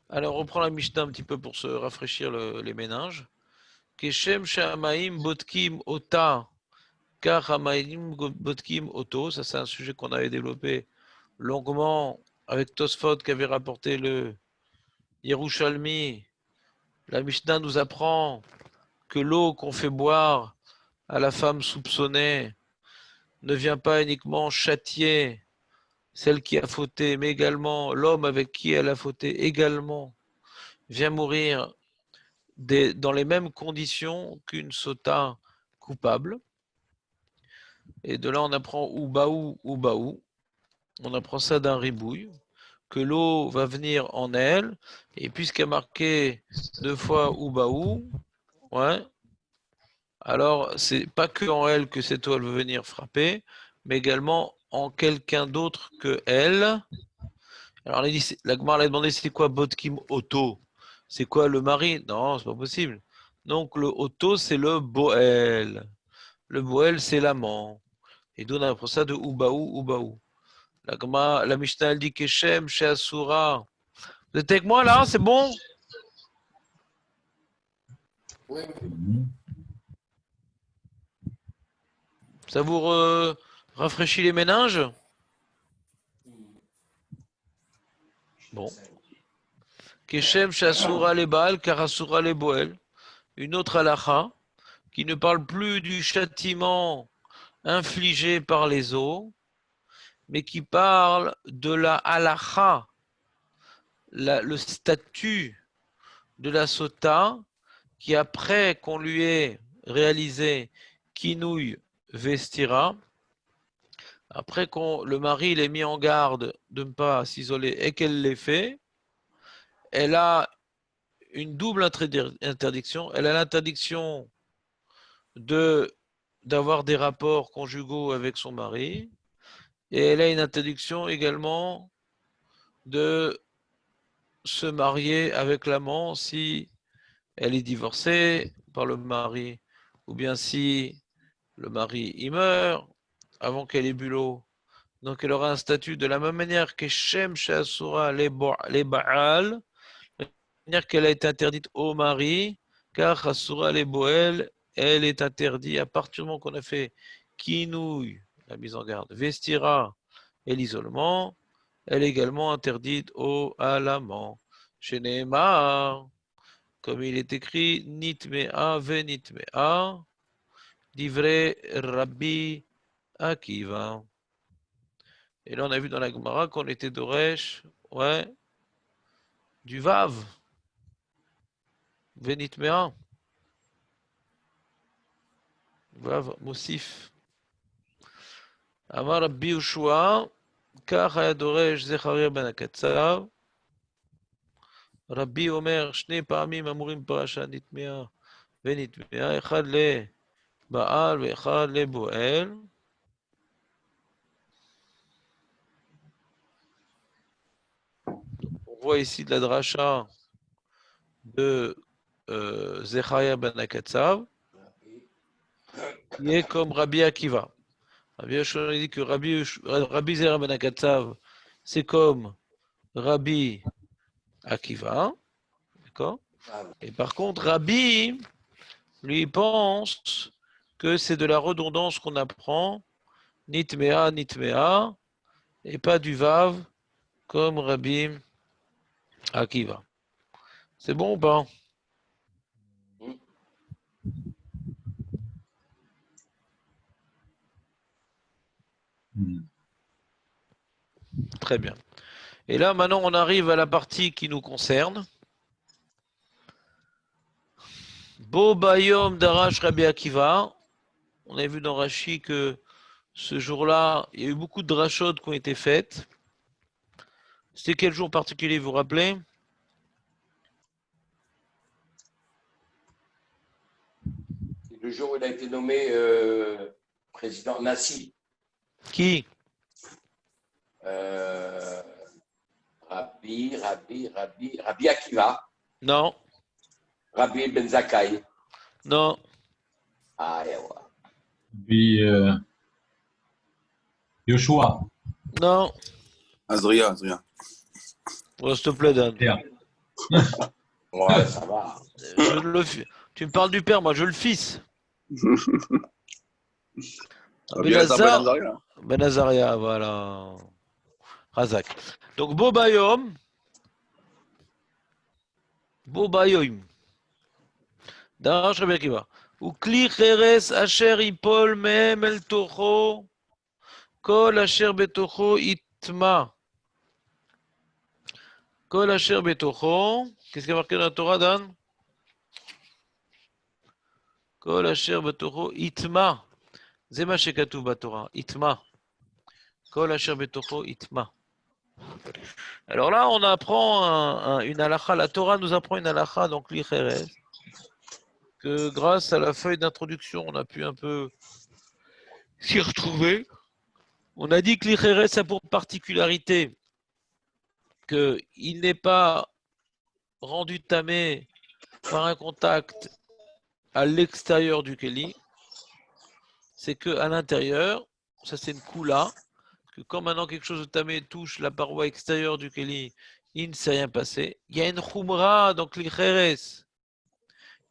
Alors, on reprend la Mishnah un petit peu pour se rafraîchir les méninges. Keshem Shamaim Botkim Ota Kar Hamaim Botkim Oto. Ça, c'est un sujet qu'on avait développé longuement avec Tosfot qui avait rapporté le Yerushalmi. La Mishnah nous apprend que l'eau qu'on fait boire à la femme soupçonnée ne vient pas uniquement châtier celle qui a fauté, mais également l'homme avec qui elle a fauté également vient mourir dans les mêmes conditions qu'une sota coupable. Et de là, on apprend Oubaou. On apprend ça d'un ribouille, que l'eau va venir en elle. Et puisqu'il y a marqué 2 fois Oubaou, ouais, alors c'est pas que en elle que cette eau elle veut venir frapper, mais également en quelqu'un d'autre que elle. Alors la Gemara a demandé c'est quoi Botkim Otto? C'est quoi le mari? Non, c'est pas possible. Donc le Otto c'est le Boel. Le Boel c'est l'amant. Et d'où on apprend ça de Oubaou. La Mishnah elle dit Keshem chez Asura. Vous êtes avec moi là? C'est bon? Oui, Ça vous rafraîchit les méninges? Bon. Keshem chez Asura les Baal, car Asura les Boel. Une autre halacha qui ne parle plus du châtiment infligé par les eaux, mais qui parle de la halacha, le statut de la sota, qui après qu'on lui ait réalisé kinouille vestira, après qu'on le mari l'ait mis en garde de ne pas s'isoler et qu'elle l'ait fait, elle a une double interdiction. Elle a l'interdiction de d'avoir des rapports conjugaux avec son mari, et elle a une interdiction également de se marier avec l'amant si elle est divorcée par le mari, ou bien si le mari y meurt avant qu'elle ait bu l'eau. Donc elle aura un statut de la même manière que Shem Shasura les Baal, de la manière qu'elle a été interdite au mari, car Asura les Boel, elle est interdite à partir du moment qu'on a fait Kinouille, la mise en garde, Vestira et l'isolement, elle est également interdite à l'amant. Chez Neymar, comme il est écrit, Nitmea venitmea, livré Rabbi Akiva. Et là, on a vu dans la Gemara qu'on était d'Oresh, ouais, du Vav, venitmea, Vav Moussif. Amar Rabbi Ushua, כך היה דורש זכריה בן הקצב. רבי אומר, 2 פעמים אמורים פרשה נטמעה ונטמעה, אחד לבעל ואחד לבועל. On voit ici de la dracha de Zecharia ben Akatsav, qui est comme Rabbi Akiva. Rabbi Yoshua dit que Rabbi Zera ben Akatsav, c'est comme Rabbi Akiva, d'accord? Et par contre, Rabbi, lui, pense que c'est de la redondance qu'on apprend, nitmea, et pas du vav, comme Rabbi Akiva. C'est bon ou pas? Très bien. Et là, maintenant, on arrive à la partie qui nous concerne. Bo Bayom Darash Rabbi Akiva. On a vu dans Rashi que ce jour-là, il y a eu beaucoup de drachot qui ont été faites. C'était quel jour particulier, vous vous rappelez? le jour où il a été nommé président Nassi. Qui? Rabbi Akiva. Non. Rabbi Ben Zakkai. Non. Ah, et ouais. Puis Yoshua. Non. Azria. Oh, s'il te plaît, Dan. Ouais, ça va. Tu me parles du père, moi je le fils. Abiatar Ben Benazar, Azaria. Benazaria, voilà. Razak. Donc, Bobayom, Bobayom. Darash Rabbi Akiva. Ukli cheres asher ipol mehem el tocho, kol asher betocho itma. Kol asher betocho. Qu'est-ce qu'il y a marqué dans la Torah, Dan? Kol asher betocho itma. C'est ma shekatu batora. Itma. Kol asher betocho itma. Alors là, on apprend une halakha. La Torah nous apprend une halakha, donc l'Icheres, que grâce à la feuille d'introduction, on a pu un peu s'y retrouver. On a dit que l'Icheres a pour particularité qu'il n'est pas rendu tamé par un contact à l'extérieur du Keli, c'est qu'à l'intérieur, ça c'est une koula, que quand maintenant quelque chose de tamé touche la paroi extérieure du Keli, il ne s'est rien passé. Il y a une khumra, donc l'Icheres.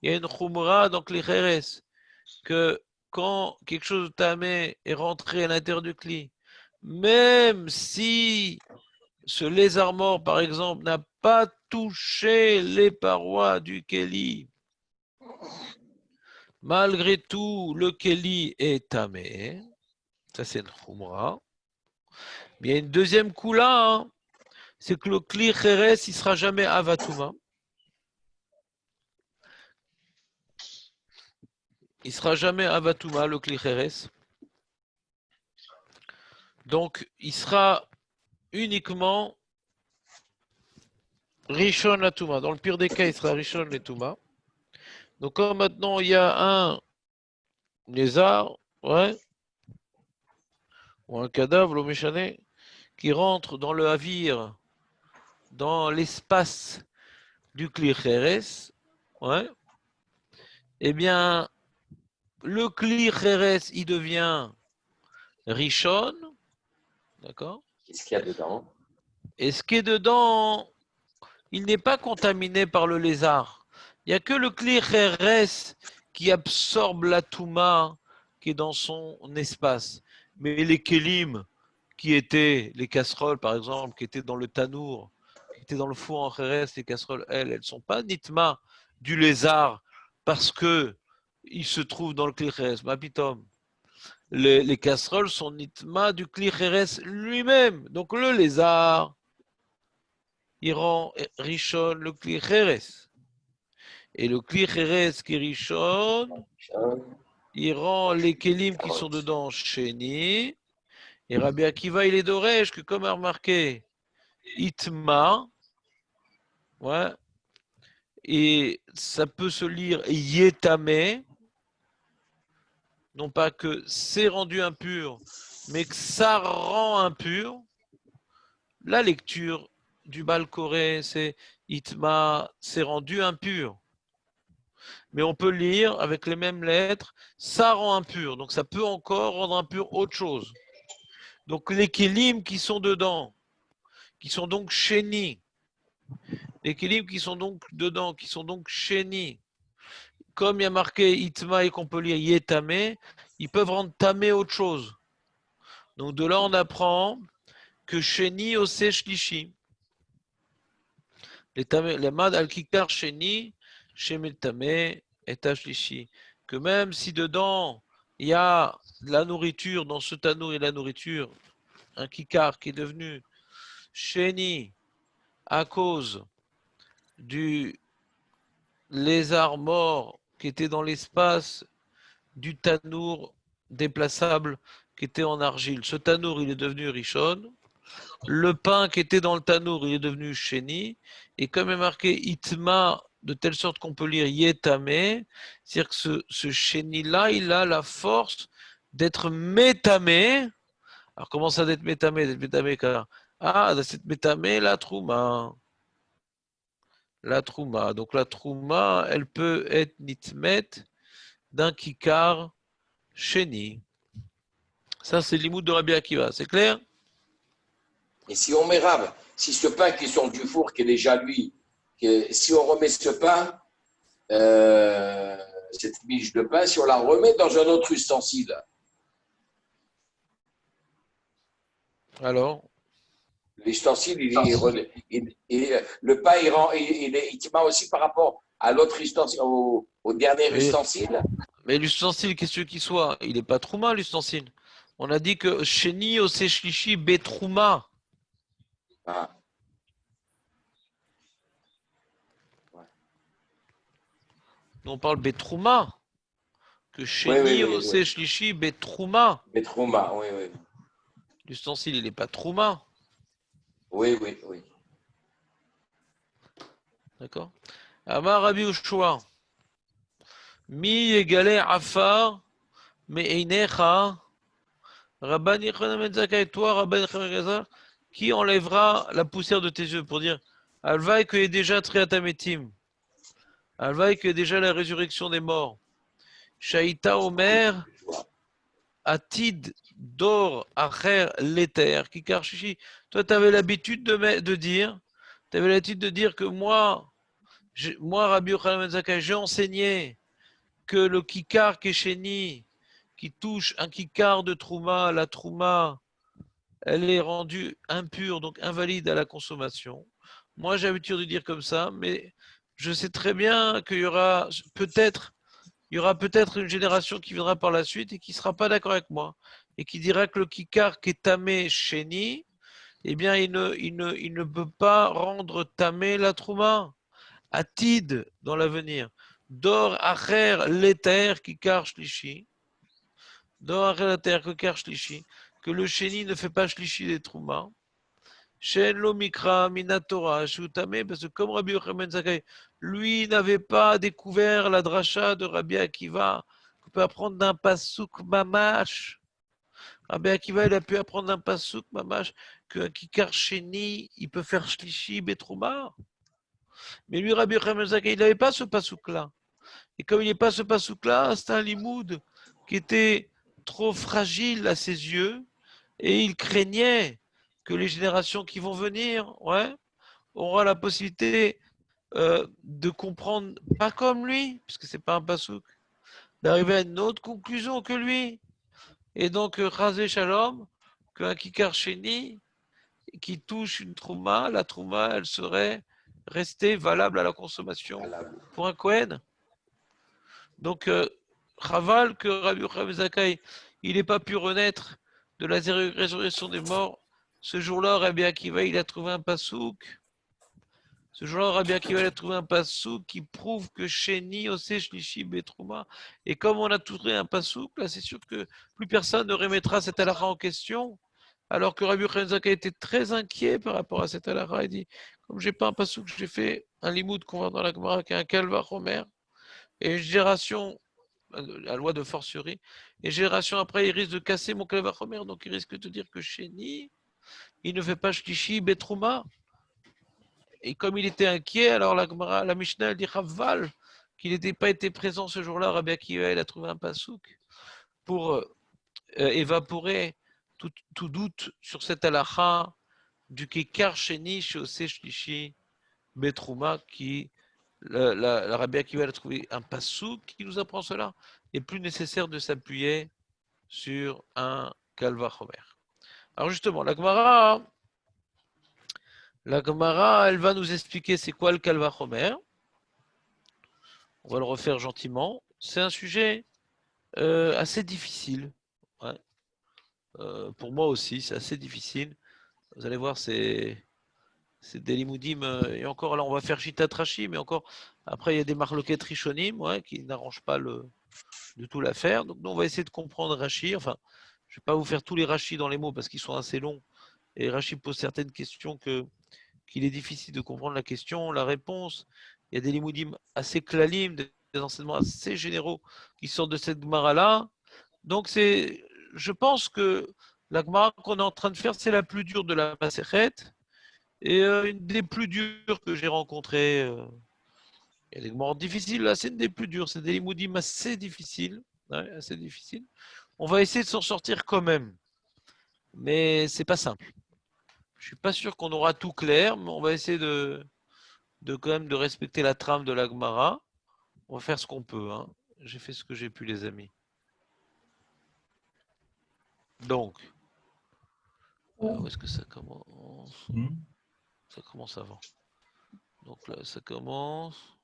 Il y a une khumra, donc l'Icheres, que quand quelque chose de tamé est rentré à l'intérieur du Keli, même si ce lézard mort, par exemple, n'a pas touché les parois du Keli, malgré tout, le Keli est tamé. Ça, c'est une khumra. Mais il y a une deuxième koula, hein, c'est que le Kli Cheres, il ne sera jamais avatuma. Il ne sera jamais avatuma, le Kli Cheres. Donc, il sera uniquement Rishon Latuma. Dans le pire des cas, il sera Rishon Latuma. Donc, comme maintenant il y a un lézard, ouais, ou un cadavre, l'Omeshane, qui rentre dans le havir, dans l'espace du Kli Cheres, ouais, eh bien, le Kli Cheres, il devient Rishon, d'accord? Qu'est-ce qu'il y a dedans? Et ce qui est dedans, il n'est pas contaminé par le lézard. Il n'y a que le Kli Cheres qui absorbe la Touma qui est dans son espace. Mais les Kélim, qui étaient les casseroles, par exemple, qui étaient dans le tanour, qui étaient dans le four en Cheres, les casseroles, elles ne sont pas nitma du lézard parce que ils se trouvent dans le Kli Cheres. Mapitom. Les casseroles sont nitma du Kli Cheres lui-même. Donc le lézard, il rend Rishon le Kli Cheres. Et le Kli Cheres qui est Rishon, il rend les Kélim qui sont dedans Sheni. Et Rabbi Akiva, il est d'Oresh que, comme a remarqué, Itma, ouais, et ça peut se lire Yetame, non pas que c'est rendu impur, mais que ça rend impur. La lecture du Balkoré, c'est Itma, c'est rendu impur. Mais on peut lire avec les mêmes lettres, ça rend impur. Donc ça peut encore rendre impur autre chose. Donc les kélim qui sont dedans, qui sont donc chénis, les kélim qui sont donc dedans, qui sont donc chénis, comme il y a marqué Itma et qu'on peut lire Yetame, ils peuvent rendre tamé autre chose. Donc de là on apprend que chéni osé shlishi. Les mad al-kikar chéni, shemetame et ashlishi. Que même si dedans il y a de la nourriture, dans ce tanour il y a de la nourriture, un kikar qui est devenu chéni à cause du lézard mort qui était dans l'espace du tanour déplaçable qui était en argile. Ce tanour, il est devenu Rishon. Le pain qui était dans le tanour, il est devenu Sheni. Et comme est marqué Itma, de telle sorte qu'on peut lire Yetame, c'est-à-dire que ce Sheni-là, il a la force d'être métamé. Alors comment ça d'être métamé? D'être métamé car c'est métamé la trouma. La trouma. Donc la trouma, elle peut être nitmet d'un kikar sheni. Ça, c'est l'imout de Rabbi Akiva. C'est clair? Et si on met Rab, si ce pain qui sort du four, qui est déjà lui, que si on remet ce pain, cette miche de pain, si on la remet dans un autre ustensile, Alors, l'ustensile, le pain, il tient aussi par rapport à l'autre ustensile, au dernier mais, ustensile. mais l'ustensile, qu'est-ce qu'il soit, il n'est pas trouma, l'ustensile. On a dit que Sheni Oseshlishi Betrouma. Ah. Ouais. On parle Betrouma. Que Oui, Sheni oui, oui, oui. Oseshlishi Betrouma. Betrouma, oui, oui. L'ustensile, il n'est pas trouma. Oui, oui, oui. D'accord. Amar Rabbi Ushua. Mi égale Afar, me einecha. Rabban Yochanan ben Zakkai, toi, Rabban Yochanan ben Zakkai, qui enlèvera la poussière de tes yeux pour dire Alvaï que est déjà Triatametim. Alvaï que est déjà la résurrection des morts. Shaïta Omer, Atid Dor Acher Leter, Kikar Shishi. Toi, tu avais l'habitude de dire, tu avais l'habitude de dire que moi, Rabbi Yochanan ben Zakkai, j'ai enseigné que le Kikar Kesheni, qui touche un Kikar de Trouma, la Trouma, elle est rendue impure, donc invalide à la consommation. Moi, j'ai l'habitude de dire comme ça, mais je sais très bien qu'il y aura peut-être une génération qui viendra par la suite et qui ne sera pas d'accord avec moi et qui dira que le kikar qui est tamé chéni, eh bien, il ne peut pas rendre tamé la trouma. Atid dans l'avenir. Dor acher l'éther kikar shlishi. Dor acher l'éther kikar shlishi. Que le chéni ne fait pas shlishi des troumas. Shen lo mikra minatora shutame, parce que comme Rabbi Yochanan Zakkai, lui n'avait pas découvert la dracha de Rabbi Akiva, qu'on peut apprendre d'un pasouk mamash. Rabbi Akiva, il a pu apprendre d'un pasouk mamash qu'un kikar sheni, il peut faire shlishi betrouma. Mais lui, Rabbi Yochanan Zakkai, il n'avait pas ce pasouk-là. Et comme il n'est pas ce pasouk-là, c'est un limoud qui était trop fragile à ses yeux, et il craignait que les générations qui vont venir, auront la possibilité de comprendre pas comme lui, puisque c'est pas un pasouk, d'arriver à une autre conclusion que lui. Et donc, Chazé Shalom, qu'un Kikar Sheni qui touche une Trouma, la Trouma, elle serait restée valable à la consommation pour un Kohen. Donc, Chaval, que Rabbi Yochanan Zakkai, il n'ait pas pu renaître de la résurrection des morts. Ce jour-là, Rabbi Akiva, il a trouvé un pasouk. Ce jour-là, Rabbi Akiva a trouvé un pasouk qui prouve que Sheni, Ose, Shlishi, Betrouma. Et comme on a trouvé un pasouk, là, c'est sûr que plus personne ne remettra cette halakha en question. Alors que Rabbi Yochanan Zakkai était très inquiet par rapport à cette halakha. Il dit, comme j'ai pas un pasouk, j'ai fait un limoud qu'on va dans la Gemara, qui est un kalva chomer. Et une génération, la loi de fortiori, et génération après, il risque de casser mon kalva chomer. Donc il risque de dire que Sheni, il ne fait pas Shlishi, Betrouma. Et comme il était inquiet, alors la Mishnah elle dit Chaval, qu'il n'était pas été présent ce jour-là, Rabbi Akiva, il a trouvé un pasouk pour évaporer tout doute sur cette halakha du Kekar Sheni Shosé Shlishi Betrouma, qui la Rabbi Akiva a trouvé un pasouk qui nous apprend cela. Il n'est plus nécessaire de s'appuyer sur un Kalva Chomer. Alors justement, la Gemara, elle va nous expliquer c'est quoi le Kalva Chomer. On va le refaire gentiment. C'est un sujet assez difficile. Ouais. Pour moi aussi, c'est assez difficile. Vous allez voir, c'est des limoudim. Et encore là, on va faire Shitat Rashi, mais encore après, il y a des marloquettes Rishonim qui n'arrangent pas du tout l'affaire. Donc, nous, on va essayer de comprendre Rashi. Enfin, je ne vais pas vous faire tous les Rashi dans les mots parce qu'ils sont assez longs. Et Rashi pose certaines questions qu'il est difficile de comprendre la question, la réponse. Il y a des limoudim assez klalim, des enseignements assez généraux qui sortent de cette Gemara-là. Donc, je pense que la Gemara qu'on est en train de faire, c'est la plus dure de la Masechet et une des plus dures que j'ai rencontrées. Il y a des Gemaras difficiles, là, c'est une des plus dures. C'est des limoudim assez difficiles. Assez difficiles. On va essayer de s'en sortir quand même. Mais c'est pas simple. Je suis pas sûr qu'on aura tout clair, mais on va essayer quand même de respecter la trame de la Gemara. On va faire ce qu'on peut. Hein. J'ai fait ce que j'ai pu, les amis. Donc, où est-ce que ça commence? Ça commence avant. Donc là, ça commence.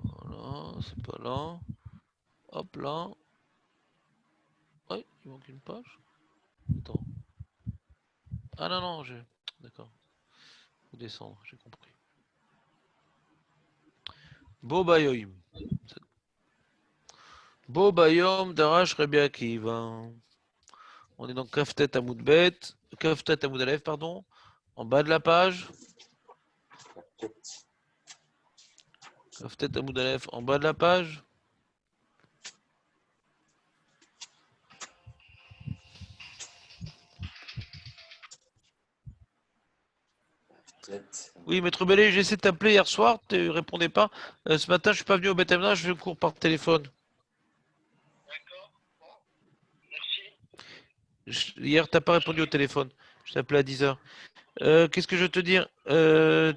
Voilà, c'est pas là. Hop là. Ouais, il manque une page. Attends. Ah non, non, j'ai. D'accord. Faut descendre, j'ai compris. Bo Bayoim. Bo Bayom Darash Rabbi Akiva. On est donc Kaftet Amoudbet. Kaftet Amoud Aleph, pardon. En bas de la page. Kaftet Amoud Aleph, en bas de la page. Oui, Maître Bellé, j'ai essayé de t'appeler hier soir, tu ne répondais pas. Ce matin, je suis pas venu au Beth Amna, je cours par téléphone. D'accord. Bon, merci. Hier, tu n'as pas répondu au téléphone. Je t'ai appelé à 10h. Qu'est-ce que je veux te dire tu... Demain,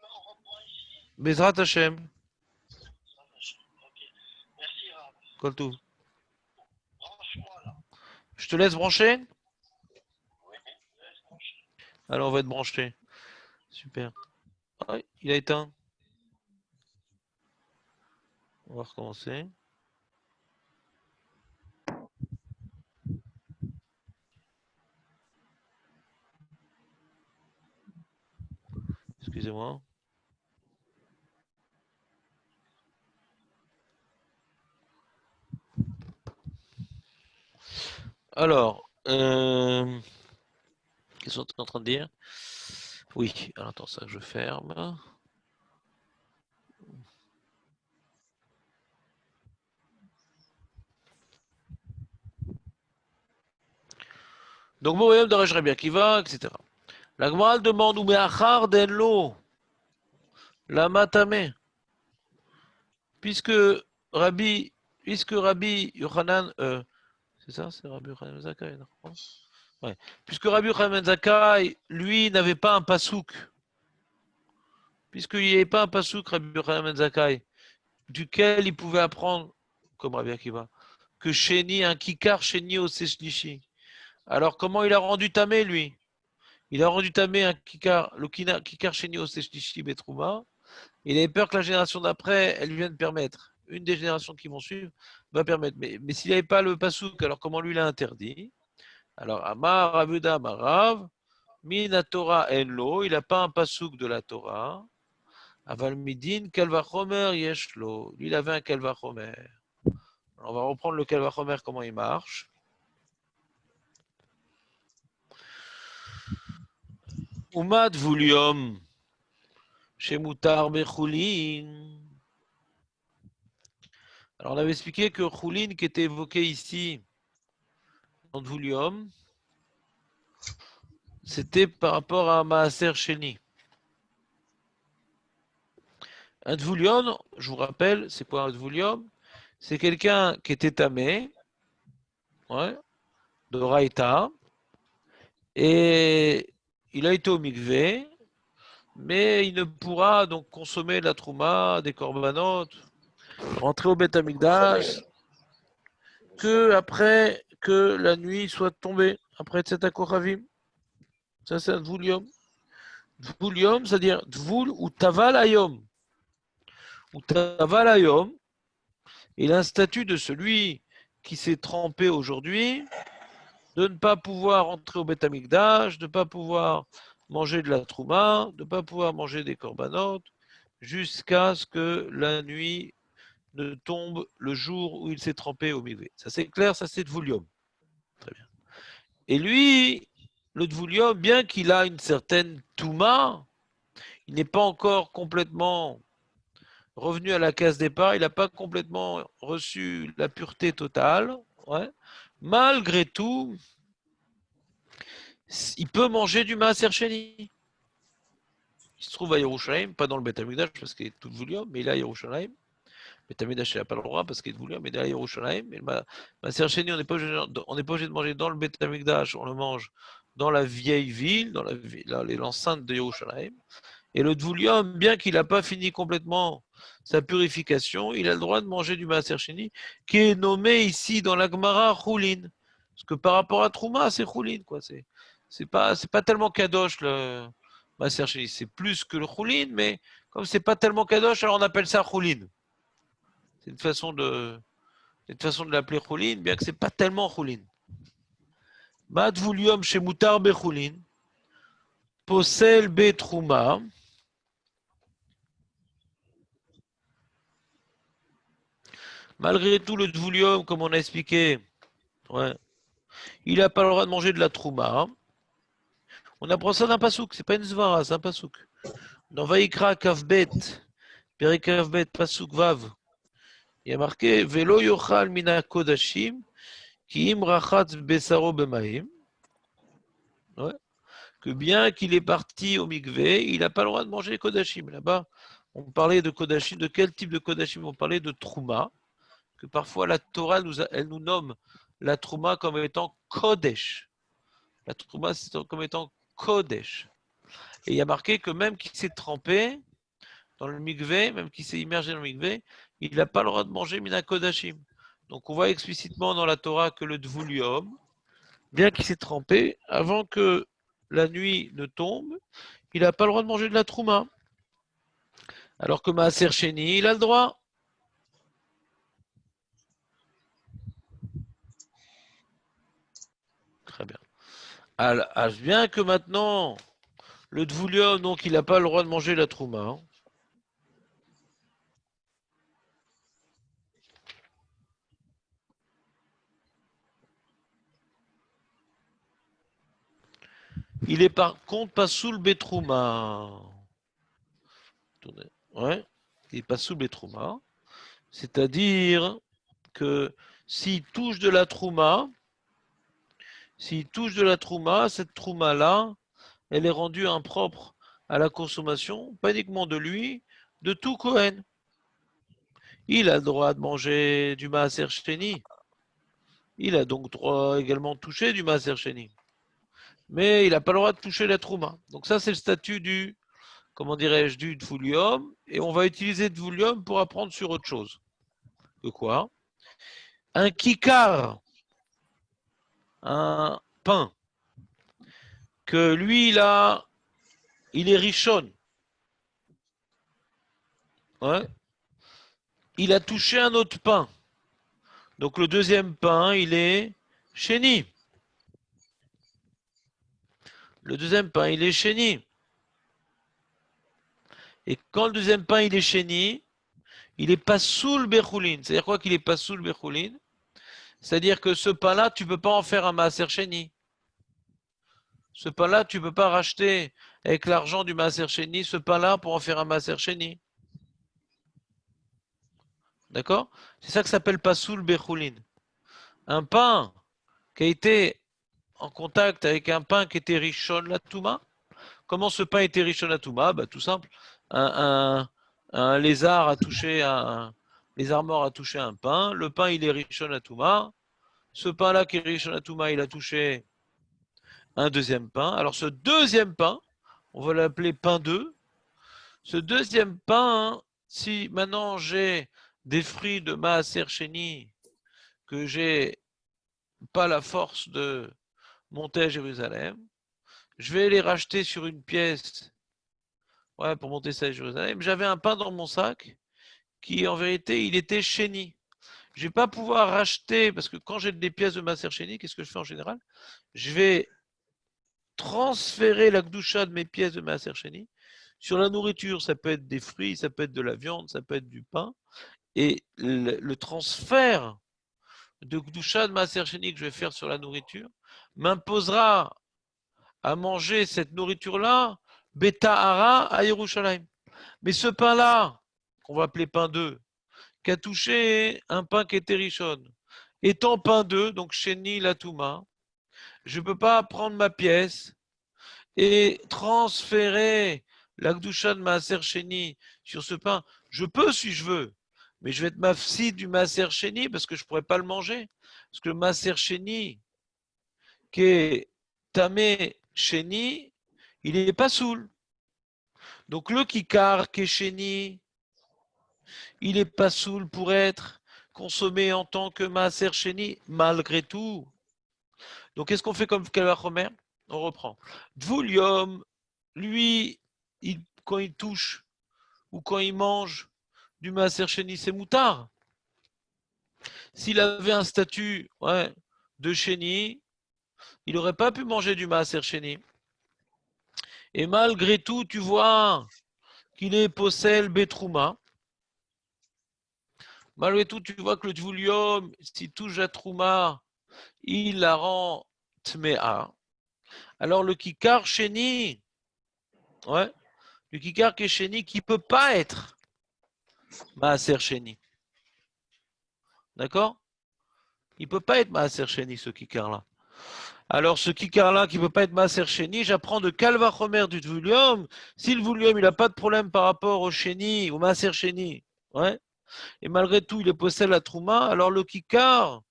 on reprend ici. Bezrat Hashem. Ok. Merci, Rav. Coltou. Branche-moi là. Je te laisse brancher? Oui, laisse brancher. Alors, on va être branché. Super. Ah, il a éteint. On va recommencer. Excusez-moi. Alors, qu'est-ce qu'on est en train de dire? Oui, alors attends, ça que je ferme. Donc, Moël de Resh Rabbi Akiva, etc. La Gemara demande où me'achar denlo la matame. Puisque Rabbi Yochanan, c'est ça, c'est Rabbi Yochanan Zakai, non? Ouais. Puisque Rabbi Yochanan Zakai, lui, n'avait pas un pasouk, puisqu'il n'y avait pas un pasouk, Rabbi Yochanan Zakai, duquel il pouvait apprendre, comme Rabbi Akiva, que Sheni, un kikar Sheni au Seshlishi. Alors, comment il a rendu tamé, lui? Il a rendu tamé un kikar, le kikar Sheni au Seshlishi Betrouma. Il avait peur que la génération d'après, elle vienne permettre. Une des générations qui vont suivre va permettre. Mais s'il n'avait pas le pasouk, alors comment lui l'a interdit? Alors, Amar Abuda Amarav, Mina Torah Enlo, il n'a pas un pasouk de la Torah. Aval Midin, Kalvachomer Yeshlo. Lui, il avait un Kalvachomer. On va reprendre le Kalvachomer, comment il marche. Umad Vulium, Shemutar Bechulin. Alors, on avait expliqué que Chulin, qui était évoqué ici, dans Vulium, c'était par rapport à Maaser Sheni. Un Dvulion, je vous rappelle, c'est quoi un Dvulion? C'est quelqu'un qui était tamé, ouais, de Raïta, et il a été au mikvé, mais il ne pourra donc consommer la trouma, des korbanot, rentrer au Beth Amikdash, que après que la nuit soit tombée, après Tzet HaKochavim. Ça, c'est un Dvulium. Dvulium, c'est-à-dire Dvul ou Taval Ayom. Ou Taval Ayom, il a un statut de celui qui s'est trempé aujourd'hui, de ne pas pouvoir entrer au Beth Amikdash, de ne pas pouvoir manger de la trouma, de ne pas pouvoir manger des korbanot, jusqu'à ce que la nuit ne tombe le jour où il s'est trempé au mikvé. Ça c'est clair, ça c'est Dvulium. Très bien. Et lui, le Dvulium, bien qu'il a une certaine touma, il n'est pas encore complètement revenu à la case départ, il n'a pas complètement reçu la pureté totale, ouais, malgré tout, il peut manger du Maaser Sheni. Il se trouve à Yerushalayim, pas dans le Beth Amikdash parce qu'il est tout voulu, mais il est à Yerushalayim. Beth Amikdash, il n'a pas le droit parce qu'il est voulu, mais il est à Yerushalayim. Mais le Maaser Sheni, on n'est pas obligé de manger dans le Beth Amikdash, on le mange dans la vieille ville, dans l'enceinte de Yerushalayim. Et le Dvoulium, bien qu'il n'a pas fini complètement sa purification, il a le droit de manger du Maaser Sheni, qui est nommé ici dans la Gemara Choulin. Parce que par rapport à Trouma, c'est Choulin, quoi. C'est pas tellement Kadosh le Maaser Sheni. C'est plus que le Choulin, mais comme c'est pas tellement Kadosh, alors on appelle ça Choulin. C'est une façon de l'appeler Choulin, bien que c'est pas tellement Choulin. Ma Dvoulium chez Moutar Bechoulin, Posel Betrouma. Malgré tout, le Dvoulium, comme on a expliqué, ouais, il n'a pas le droit de manger de la Trouma. On apprend ça d'un pasouk, c'est pas une zvara, c'est un pasouk. Dans Vaïkra Kavbet, Perek Kavbet, pasouk Vav, il y a marqué Velo yochal mina kodashim, ki im rachatz besaro bemaim. Ouais. Que bien qu'il est parti au mikvé, il n'a pas le droit de manger les kodashim. Là-bas, on parlait de kodashim. De quel type de kodashim? On parlait de trouma. Que parfois la Torah elle nous nomme la trouma comme étant kodesh. La trouma c'est comme étant kodesh. Et il y a marqué que même qui s'est trempé dans le mikvé, même qui s'est immergé dans le mikvé, il n'a pas le droit de manger mina kodashim. Donc on voit explicitement dans la Torah que le dvoulium, bien qu'il s'est trempé, avant que la nuit ne tombe, il n'a pas le droit de manger de la trouma. Alors que Maaser Sheni, il a le droit. Très bien. Alors, bien que maintenant, le dvoulium, donc, il n'a pas le droit de manger la trouma. Hein. Il est par contre pas sous le betrouma. Ouais, il n'est pas sous le betrouma. C'est-à-dire que s'il touche de la trouma, cette trouma-là, elle est rendue impropre à la consommation, pas uniquement de lui, de tout Kohen. Il a le droit de manger du Maaser Sheni. Il a donc droit également de toucher du Maaser Sheni. Mais il n'a pas le droit de toucher la trouma. Donc ça, c'est le statut du, comment dirais-je, du dvoulium. Et on va utiliser dvoulium pour apprendre sur autre chose. Que quoi? Un kikar, un pain, que lui, là, il est richonne. Ouais. Il a touché un autre pain. Donc le deuxième pain, il est chéni. Le deuxième pain, il est chéni. Et quand le deuxième pain, il est chéni, il n'est pas sous le béchoulin. C'est-à-dire quoi qu'il n'est pas sous le béchoulin? C'est-à-dire que ce pain-là, tu ne peux pas en faire un maaser chéni. Ce pain-là, tu ne peux pas racheter avec l'argent du maaser chéni ce pain-là pour en faire un maaser chéni. D'accord? C'est ça que s'appelle pas sous le béchoulin. Un pain qui a été en contact avec un pain qui était richon la touma. Comment ce pain était richon la touma? Bah, tout simple. Un lézard a touché un lézard mort a touché un pain. Le pain, il est richon la touma. Ce pain-là qui est richon la touma, il a touché un deuxième pain. Alors ce deuxième pain, on va l'appeler pain 2. Ce deuxième pain, si maintenant j'ai des fruits de Maaser Sheni que j'ai pas la force de monter à Jérusalem, je vais les racheter sur une pièce pour monter ça à Jérusalem. J'avais un pain dans mon sac qui, en vérité, il était Sheni. Je ne vais pas pouvoir racheter, parce que quand j'ai des pièces de Maaser Sheni, qu'est-ce que je fais en général? Je vais transférer la Gdusha de mes pièces de Maaser Sheni sur la nourriture. Ça peut être des fruits, ça peut être de la viande, ça peut être du pain. Et le transfert de Gdusha de Maaser Sheni que je vais faire sur la nourriture m'imposera à manger cette nourriture-là, Betahara à Yerushalayim. Mais ce pain-là, qu'on va appeler pain 2, qui a touché un pain qui était richonne, étant pain d'eux, donc Sheni Latouma, je ne peux pas prendre ma pièce et transférer la Gdusha de Maaser Sheni sur ce pain. Je peux si je veux, mais je vais être mafsid du Maaser Sheni parce que je ne pourrais pas le manger. Parce que le Maaser Sheni, qui est Tamé Sheni, il n'est pas saoul. Donc le Kikar qui est Sheni, il n'est pas saoul pour être consommé en tant que Maaser Sheni, malgré tout. Donc qu'est-ce qu'on fait comme Kalachomer? On reprend. Dvulium, lui, quand il touche ou quand il mange du Maaser Sheni, c'est moutard. S'il avait un statut de Sheni, il n'aurait pas pu manger du Maaser Sheni. Et malgré tout, tu vois qu'il est possède Betrouma. Malgré tout, tu vois que le Dvulium, s'il touche à Trouma, il la rend Tmea. Alors le Kikar Sheni, le Kikar qui est Sheni, qui ne peut pas être Maaser Sheni. D'accord? Il ne peut pas être Maaser Sheni, ce Kikar-là. Alors, ce Kikar-là qui ne peut pas être Maaser Sheni, j'apprends de Kalvachomer du Dvulium. Si le Dvulium, il n'a pas de problème par rapport au Sheni, au Maaser Sheni, et malgré tout, il est possède la Trouma, alors le Kikar,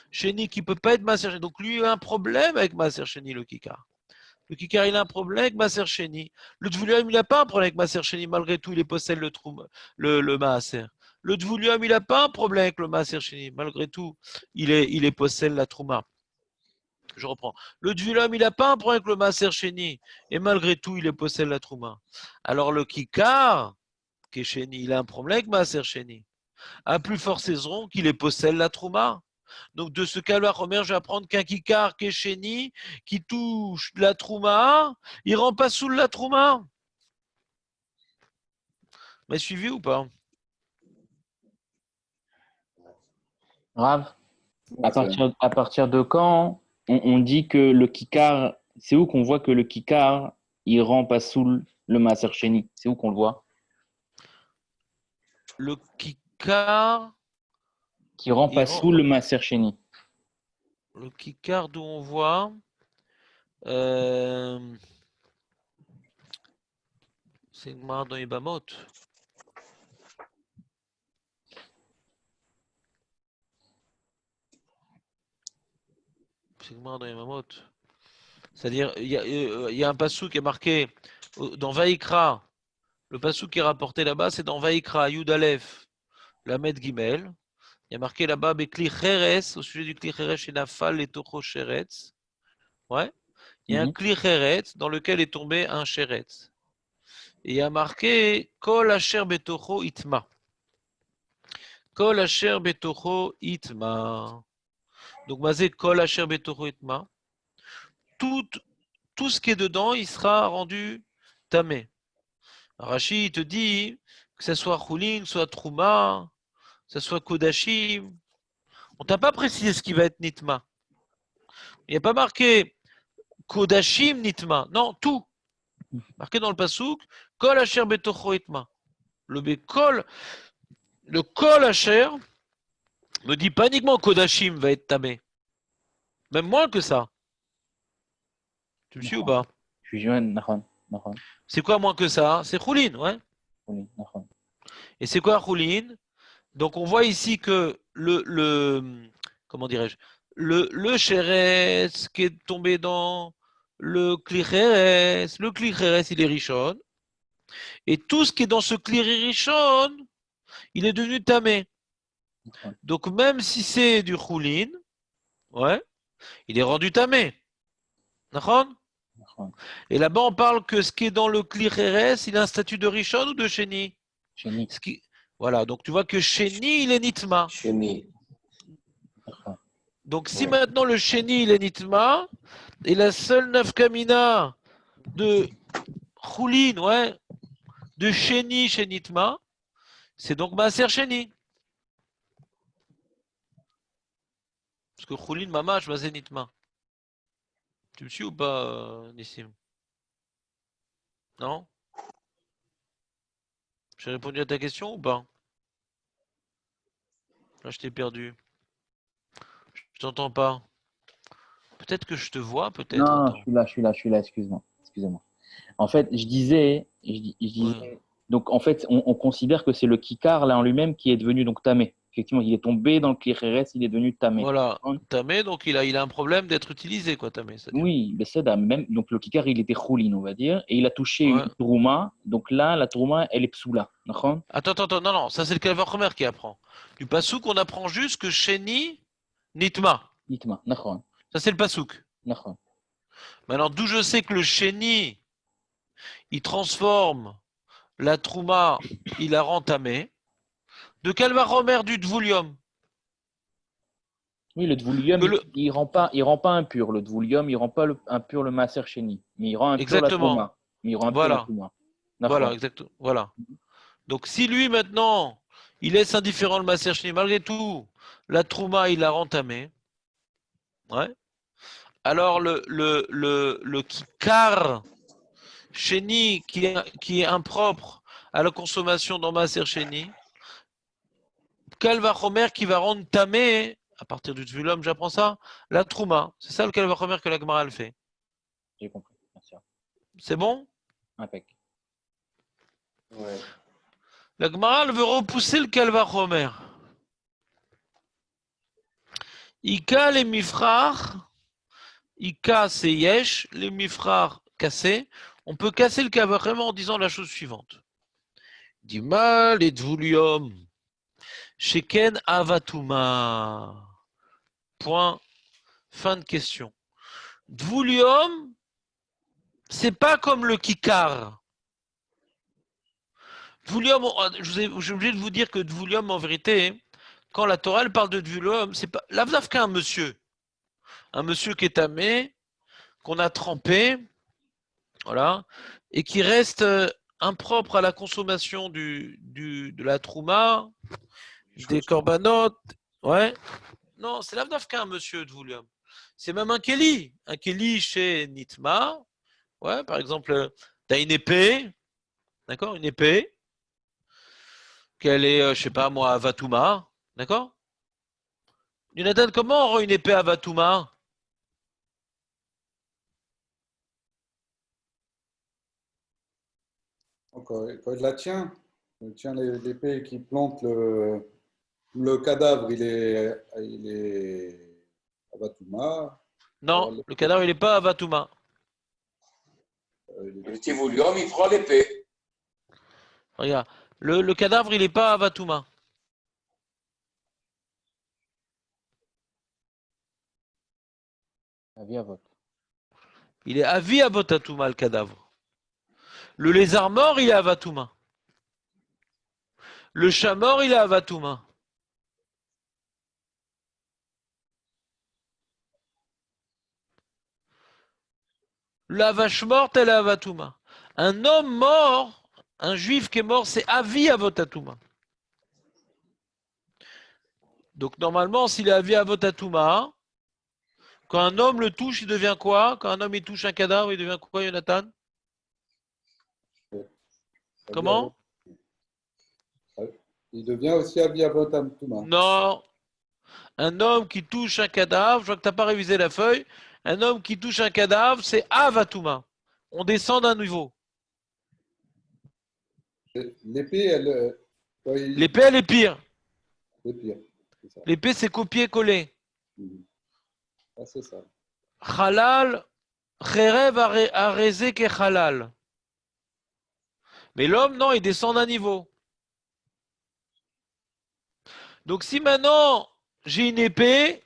Sheni qui ne peut pas être Maaser Sheni. Donc, lui, il a un problème avec Maaser Sheni, le Kikar. Le Kikar, il a un problème avec Maaser Sheni. Le Dvulium, il n'a pas un problème avec Maaser Sheni, malgré tout, il possède le Maaser. Le Dvulium, il n'a pas un problème avec le Maaser Sheni, malgré tout, il possède la Trouma. Je reprends. Le Dvulium, il n'a pas un problème avec le Maaser Sheni, et malgré tout, il possède la Trouma. Alors le Kikar, qui est Sheni, il a un problème avec Maaser Sheni. À plus forte saison qu'il possède la Trouma. Donc, de ce cas-là, Romer, je vais apprendre qu'un Kikar qui est Sheni, qui touche la Trouma, il ne rend pas sous la Trouma. M'as suivi ou pas? Grave. À partir de quand on dit que le Kikar, c'est où qu'on voit que le Kikar, il rend pas sous le Maaser Sheni? C'est où qu'on le voit? Le Kikar. Qui rend pas sous le Maaser Sheni. Le Kikar d'où on voit. C'est marre dans les Bamot. C'est marre dans les Bamot. C'est-à-dire, il y a un passou qui est marqué dans Vaïkra. Le passou qui est rapporté là-bas, c'est dans Vaïkra, Yud Aleph, Lamed Gimel. Il y a marqué là-bas, Bekli Cheres, au sujet du Kli Cheres chez Nafal et Tocho Sheretz. Ouais. Il y a un Kli Cheretz dans lequel est tombé un Sheretz. Et il y a marqué Kol Asher Betocho Itma. Kol Asher Betocho Itma. Donc, basé Kol Asher Betocho Itma. Tout ce qui est dedans, il sera rendu tamé. Rashi te dit que ce soit Choulin, soit Trouma, que ce soit Kodashim. On t'a pas précisé ce qui va être Nitma. Il n'y a pas marqué Kodashim Nitma. Non, tout. Marqué dans le Passouk, Kol Asher Betocho Itma. Le Kol Asher ne dit pas uniquement Kodashim va être tamé. Même moins que ça. Tu me suis ou pas? Je suis jeune, C'est quoi moins que ça? C'est Choulin, ouais. Et c'est quoi Choulin? Donc on voit ici que comment dirais-je, le Sheretz qui est tombé dans le Kli Cheres, le Kli Cheres il est Rishon, et tout ce qui est dans ce Kli Rishon, il est devenu Tamé. Donc même si c'est du Choulin, il est rendu Tamé. D'accord? Et là-bas on parle que ce qui est dans le Kli Cheres, il a un statut de Rishon ou de Sheni? Voilà, donc tu vois que Sheni, il est Nitma. Sheni. Donc si maintenant le Sheni, il est Nitma, et la seule nafkamina de Choulin, de Sheni chez Nitma, c'est donc Maaser Sheni. Parce que Choulin, Mamash, Maaser Nitma. Tu me suis ou pas, Nissim? Non? J'ai répondu à ta question ou pas? Là, je t'ai perdu. t'entends pas. Peut-être que je te vois, peut-être. Non, Attends. je suis là, excuse-moi. Excusez-moi. En fait, je disais, Ouais. donc en fait, on considère que c'est le kikar là en lui-même qui est devenu donc tamé. Effectivement, il est tombé dans le klicheres, il est devenu tamé. Voilà. Tamé, donc il a un problème d'être utilisé, quoi, tamé, c'est-à-dire. Oui, mais c'est même, donc le kikar, il était choulin, on va dire, et il a touché une Ouais. trouma. Donc là, la trouma, elle est psoula. D'accord? Attends, non, ça c'est le Kalvachomer qui apprend. Du Passouk, on apprend juste que Sheni Nitma. Nitma, d'accord, Ça c'est le Passouk. d'accord. Maintenant, d'où je sais que le Sheni, il transforme la Trouma, il la rend tamé. De Kalvachomer du Dvoulium. Oui, le dvoulium, Que le... il rend pas impur. Le dvoulium, il rend pas impur le maaser sheni, mais il rend impur la Exactement. trouma. Mais il rend impur la Voilà. trouma. Voilà, D'accord. exactement. Voilà. Donc si lui maintenant, il laisse indifférent le Maser Sheni, malgré tout, la Trouma, il la rend tamé. Ouais. Alors le Kikar Sheni qui est impropre à la consommation dans Maser Sheni, Kalvachomer qui va rendre tamé, à partir du Tvulum, j'apprends ça, la Trouma. C'est ça le Kalvachomer que la Gemara elle fait. J'ai compris. Merci. C'est bon? Impec. Ouais. La Gemara elle veut repousser le Kalvachomer. Ika les mifrach, Ika c'est yesh, les mifrach cassés. On peut casser le Kalvachomer en disant la chose suivante. Dit mal et Dvulium. Sheken Avatuma. Point. Fin de question. Dvulium, c'est pas comme le Kikar. Dvulium, je suis obligé de vous dire que Dvulium, en vérité, quand la Torah elle parle de Dvulium, c'est pas l'avdaf qu'un monsieur. Un monsieur qui est tamé, qu'on a trempé, voilà, et qui reste impropre à la consommation de la trouma, des corbanotes. Ouais. Non, c'est l'avdaf qu'un monsieur Dvulium. C'est même un Kelly chez Nitma. Ouais, par exemple, tu as une épée, d'accord, une épée, qu'elle est, je sais pas moi, à Vatuma, d'accord. Jonathan, comment on rend une épée à Vatuma? Quand il la tient, il tient l'épée qui plante le cadavre, il est à Batouma. Non, le cadavre, il n'est pas à Vatuma. Le Tivoulium, il prend l'épée. Regarde, le cadavre, il n'est pas à Vatuma. Avis à vote. Il est à vie à Vatuma, le cadavre. Le lézard mort, il est à Vatuma. Le chat mort, il est à Vatuma. La vache morte, elle est à Vatuma. Un homme mort, un juif qui est mort, c'est à vie à Votatuma. Donc normalement, s'il est à vie à Votatuma, quand un homme le touche, il devient quoi? Quand un homme il touche un cadavre, il devient quoi, Jonathan? Comment? Il devient aussi Avi Avotamtouma. Non. Un homme qui touche un cadavre, je vois que tu n'as pas révisé la feuille. Un homme qui touche un cadavre, c'est Avatuma. On descend d'un niveau. L'épée, elle. L'épée, elle est pire. C'est pire. C'est ça. L'épée, c'est copier-coller. Ah, c'est ça. Halal, Cherev arezé ke halal. Mais l'homme, non, il descend d'un niveau. Donc si maintenant j'ai une épée,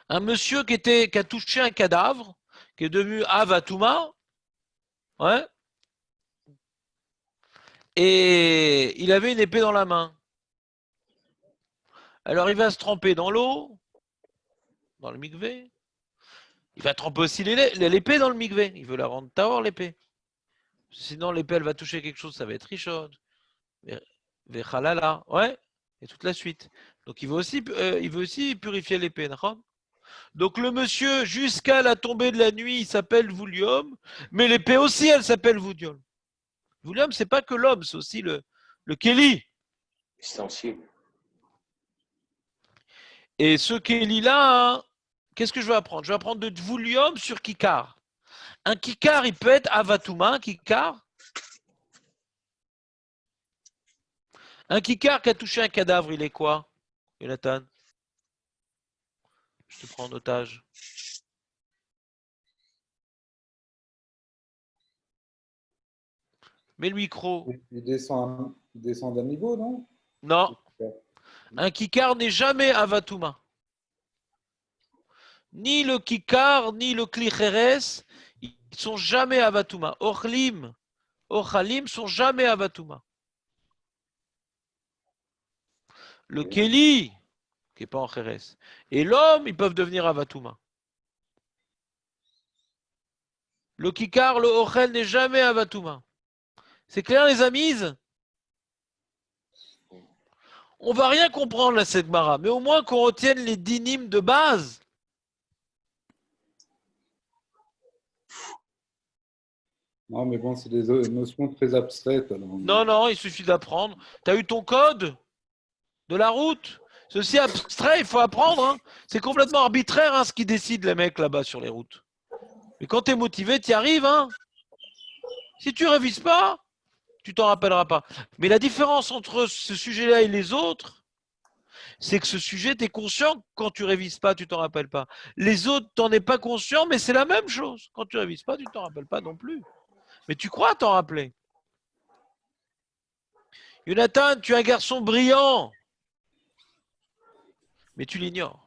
un monsieur qui a touché un cadavre, qui est devenu Avatuma, ouais, et il avait une épée dans la main. Alors il va se tremper dans l'eau, dans le mikvé. Il va tremper aussi l'épée dans le mikvé. Il veut la rendre tahor, l'épée. Sinon l'épée elle va toucher quelque chose, ça va être richode. Vechalala, ouais, et toute la suite. Donc il veut aussi purifier l'épée, d'accord? Donc le monsieur, jusqu'à la tombée de la nuit, il s'appelle Voulium, mais l'épée aussi, elle s'appelle Voulium. Voulium, c'est pas que l'homme, c'est aussi le Kelly. Extensible. Et ce Kéli-là, hein, qu'est-ce que je vais apprendre? Je vais apprendre de Dvoulium sur Kikar. Un Kikar, il peut être Avatouma, un Kikar. Un Kikar qui a touché un cadavre, il est quoi, Jonathan? Je te prends en otage. Mets le micro. Il descend d'un niveau, non? Non. Un Kikar n'est jamais Avatouma. Ni le Kikar, ni le Klicheres, ils sont jamais Avatouma. Orlim, Ochalim sont jamais Avatouma. Le Keli, qui n'est pas en Cheres, et l'homme, ils peuvent devenir Avatouma. Le Kikar, le Ochel n'est jamais Avatouma. C'est clair, les amis? On va rien comprendre la Sedmara, mais au moins qu'on retienne les dynimes de base. Non, mais bon, c'est des notions très abstraites. Alors. Non, il suffit d'apprendre. Tu as eu ton code de la route? C'est aussi abstrait, il faut apprendre. Hein. C'est complètement arbitraire hein, ce qui décide les mecs là-bas sur les routes. Mais quand tu es motivé, tu y arrives. Hein. Si tu ne révises pas, tu t'en rappelleras pas. Mais la différence entre ce sujet-là et les autres, c'est que ce sujet, tu es conscient. Quand tu révises pas, tu t'en rappelles pas. Les autres, tu n'en es pas conscient, mais c'est la même chose. Quand tu révises pas, tu t'en rappelles pas non plus. Mais tu crois t'en rappeler. Jonathan, tu es un garçon brillant. Mais tu l'ignores.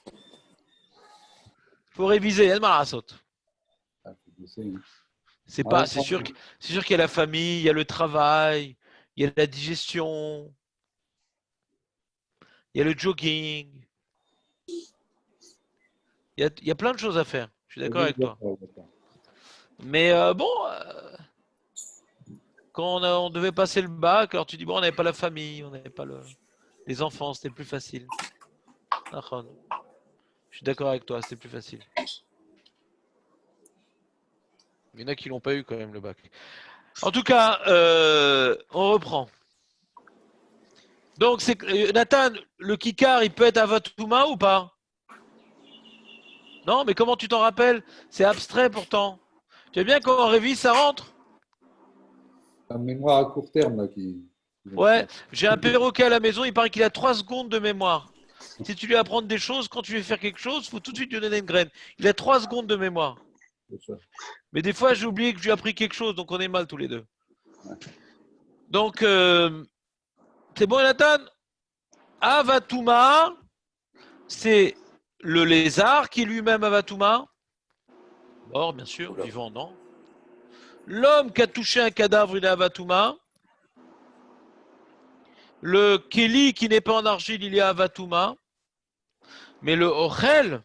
Il faut réviser. C'est pas, c'est sûr qu'il y a la famille, il y a le travail, il y a la digestion, il y a le jogging. Il y a plein de choses à faire. Je suis d'accord avec toi. Mais quand on devait passer le bac, alors tu dis bon, on n'avait pas la famille, on n'avait pas les enfants, c'était plus facile. Je suis d'accord avec toi, c'était plus facile. Il y en a qui l'ont pas eu quand même le bac. En tout cas, on reprend. Donc, Nathan, le Kikar, il peut être Avatouma ou pas? Non, mais comment tu t'en rappelles? C'est abstrait pourtant. Tu sais bien quand on révise, ça rentre? La mémoire à court terme là qui. Ouais, j'ai un perroquet à la maison, il paraît qu'il a 3 secondes de mémoire. Si tu lui apprends des choses, quand tu veux faire quelque chose, il faut tout de suite lui donner une graine. Il a 3 secondes de mémoire. Mais des fois, j'ai oublié que je lui ai appris quelque chose, donc on est mal tous les deux. Donc, c'est bon, Nathan? Avatouma, c'est le lézard qui est lui-même Avatouma. Mort, bien sûr, vivant, non. L'homme qui a touché un cadavre, il est Avatouma. Le Kéli qui n'est pas en argile, il est Avatouma. Mais le Ochel,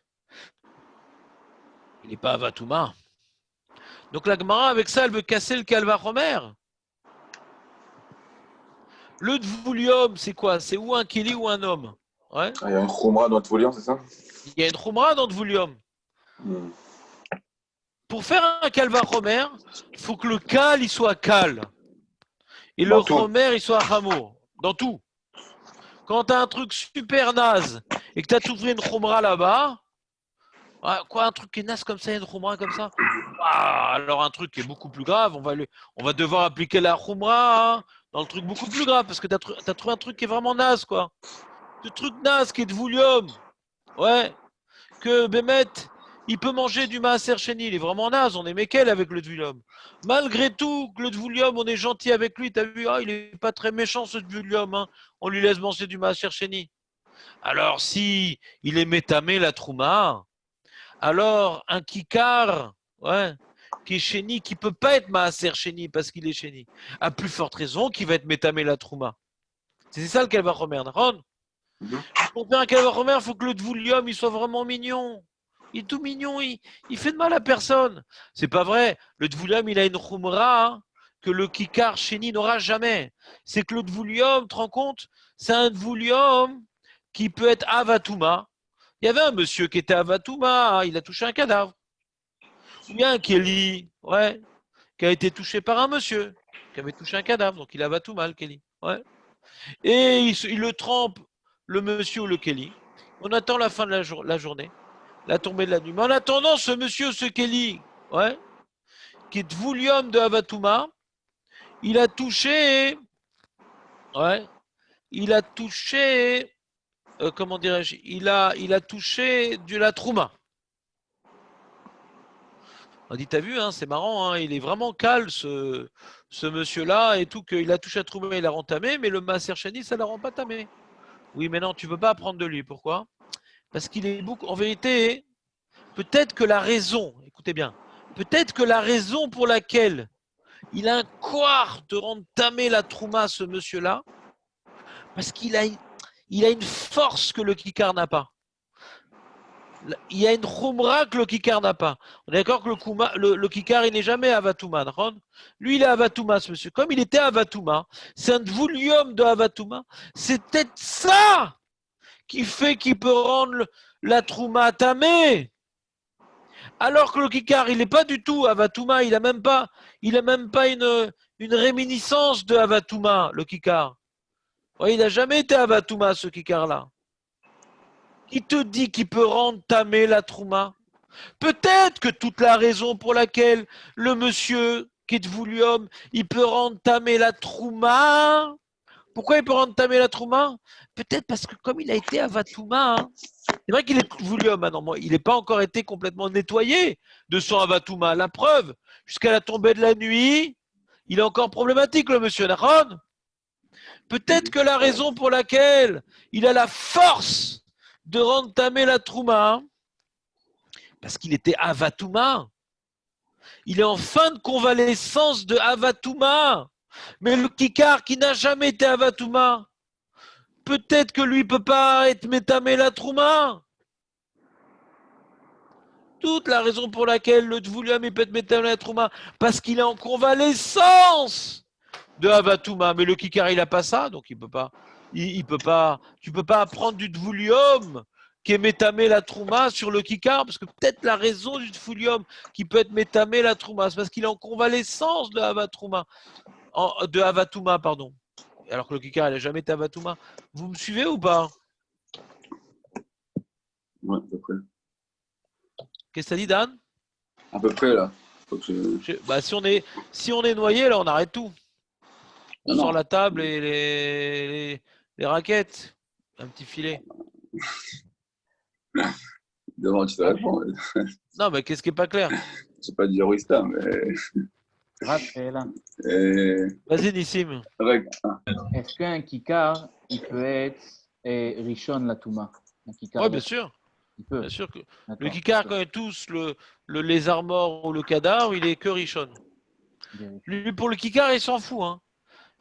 il n'est pas Avatouma. Donc la Gemara, avec ça, elle veut casser le Kalvachomer. Le Dvoulium, c'est quoi? C'est ou un Kéli ou un homme. Ouais. Il y a une Khumra dans le Dvoulium, c'est ça? Il y a une Khumra dans Dvoulium. Pour faire un Kalvachomer, il faut que le Kal, il soit Kal. Et le Chomer, il soit Hamour. Dans tout. Quand tu as un truc super naze et que tu as trouvé une Khumra là-bas, quoi, un truc qui est naze comme ça, une Khumra comme ça? Alors un truc qui est beaucoup plus grave, on va devoir appliquer la Khumra hein, dans le truc beaucoup plus grave parce que tu as trouvé un truc qui est vraiment naze, quoi. Ce truc naze qui est de Voulium. Ouais. Que Bémet, il peut manger du Maaser Sheni, il est vraiment naze, on est méquel avec le Dvoulium. Malgré tout, le Dvoulium, on est gentil avec lui, t'as vu, il est pas très méchant ce Dvoulium, hein. On lui laisse manger du Maaser Sheni. Alors si il est métamé la Trouma, alors un Kikar, ouais, qui est Sheni, qui peut pas être Maaser Sheni parce qu'il est Sheni, à plus forte raison qu'il va être métamé la Trouma. C'est ça le Kalvachomer, Ron. Pour faire un Kalvachomer, il faut que le Dvoulium il soit vraiment mignon. Il est tout mignon, il fait de mal à personne. C'est pas vrai. Le Dvoulium, il a une Khumra hein, que le Kikar Sheni n'aura jamais. C'est que le Dvoulium, tu te rends compte, c'est un Dvoulium qui peut être Avatouma. Il y avait un monsieur qui était Avatouma, il a touché un cadavre. Ou bien un Kéli, ouais, qui a été touché par un monsieur, qui avait touché un cadavre, donc il a Avatouma, le Kéli. Ouais. Et il le trempe le monsieur ou le Kelly. On attend la fin de la journée, la tombée de la nuit. Mais en attendant, ce monsieur, ce Kelly, ouais, qui est Dvulium de Havatouma, il a touché, ouais, il a touché, comment dirais-je, il a touché de la Trouma. On dit, t'as vu, hein, c'est marrant, hein, il est vraiment calme, ce monsieur-là, et tout, qu'il a touché à Trouma, il a rentamé, mais le Maaser Sheni, ça ne l'a rend pas tamé. Oui, mais non, tu ne peux pas apprendre de lui. Pourquoi? Parce qu'il est beaucoup. En vérité, peut-être que la raison, écoutez bien, peut-être que la raison pour laquelle il a un quart de rendre tamé la Trouma, ce monsieur-là, parce qu'il a, il a une force que le Kikar n'a pas. Il y a une Khumra que le Kikar n'a pas. On est d'accord que le Kikar, il n'est jamais Avatouma. Lui, il est Avatouma, ce monsieur. Comme il était Avatouma, c'est un Dvulium de Avatouma. C'est peut-être ça qui fait qu'il peut rendre la Trouma tamée. Alors que le Kikar, il n'est pas du tout Avatouma. Il n'a même pas une réminiscence de Avatouma, le Kikar. Ouais, il n'a jamais été Avatouma, ce Kikar-là. Qui te dit qu'il peut rendre tamé la Trouma? Peut-être que toute la raison pour laquelle le monsieur qui est voulu homme, il peut rendre tamé la Trouma. Pourquoi il peut rendre tamé la Trouma? Peut-être parce que comme il a été Avatouma, hein, c'est vrai qu'il est voulu homme maintenant, il n'est pas encore été complètement nettoyé de son Avatouma. La preuve, jusqu'à la tombée de la nuit, il est encore problématique, le monsieur Nahon. Peut-être que la raison pour laquelle il a la force de rendre tamé la Trouma, parce qu'il était Avatouma. Il est en fin de convalescence de Avatouma. Mais le Kikar qui n'a jamais été Avatouma, peut-être que lui ne peut pas être métamé la Trouma. Toute la raison pour laquelle le Dvulium peut être métamé la Trouma, parce qu'il est en convalescence de Avatouma. Mais le Kikar, il n'a pas ça, donc il peut pas. Il peut pas. Tu peux pas apprendre du Dvulium qui est métamé la Trouma sur le Kikar, parce que peut-être la raison du Dvulium qui peut être métamé la Trouma, c'est parce qu'il est en convalescence de Avatouma, de Avatouma, pardon. Alors que le Kikar, il n'a jamais été Avatouma. Vous me suivez ou pas? Ouais, à peu près. Qu'est-ce que ça dit, Dan? À peu près, là. Faut que Bah, si on est noyé, là, on arrête tout. On Non, sort non. la table et les raquettes. Un petit filet. Devant, tu te réponds. Non, mais qu'est-ce qui n'est pas clair? C'est pas du Rista, mais. Raphaël, Vas-y, Nissim. Règle. est-ce qu'un Kikar, il peut être Rishon Latouma? Un Kikar, Oui, bien sûr. il peut. Bien sûr que le D'accord. Kikar, quand il touche le lézard mort ou le cadavre, il est que Rishon. Bien. Lui, pour le Kikar, il s'en fout. Hein.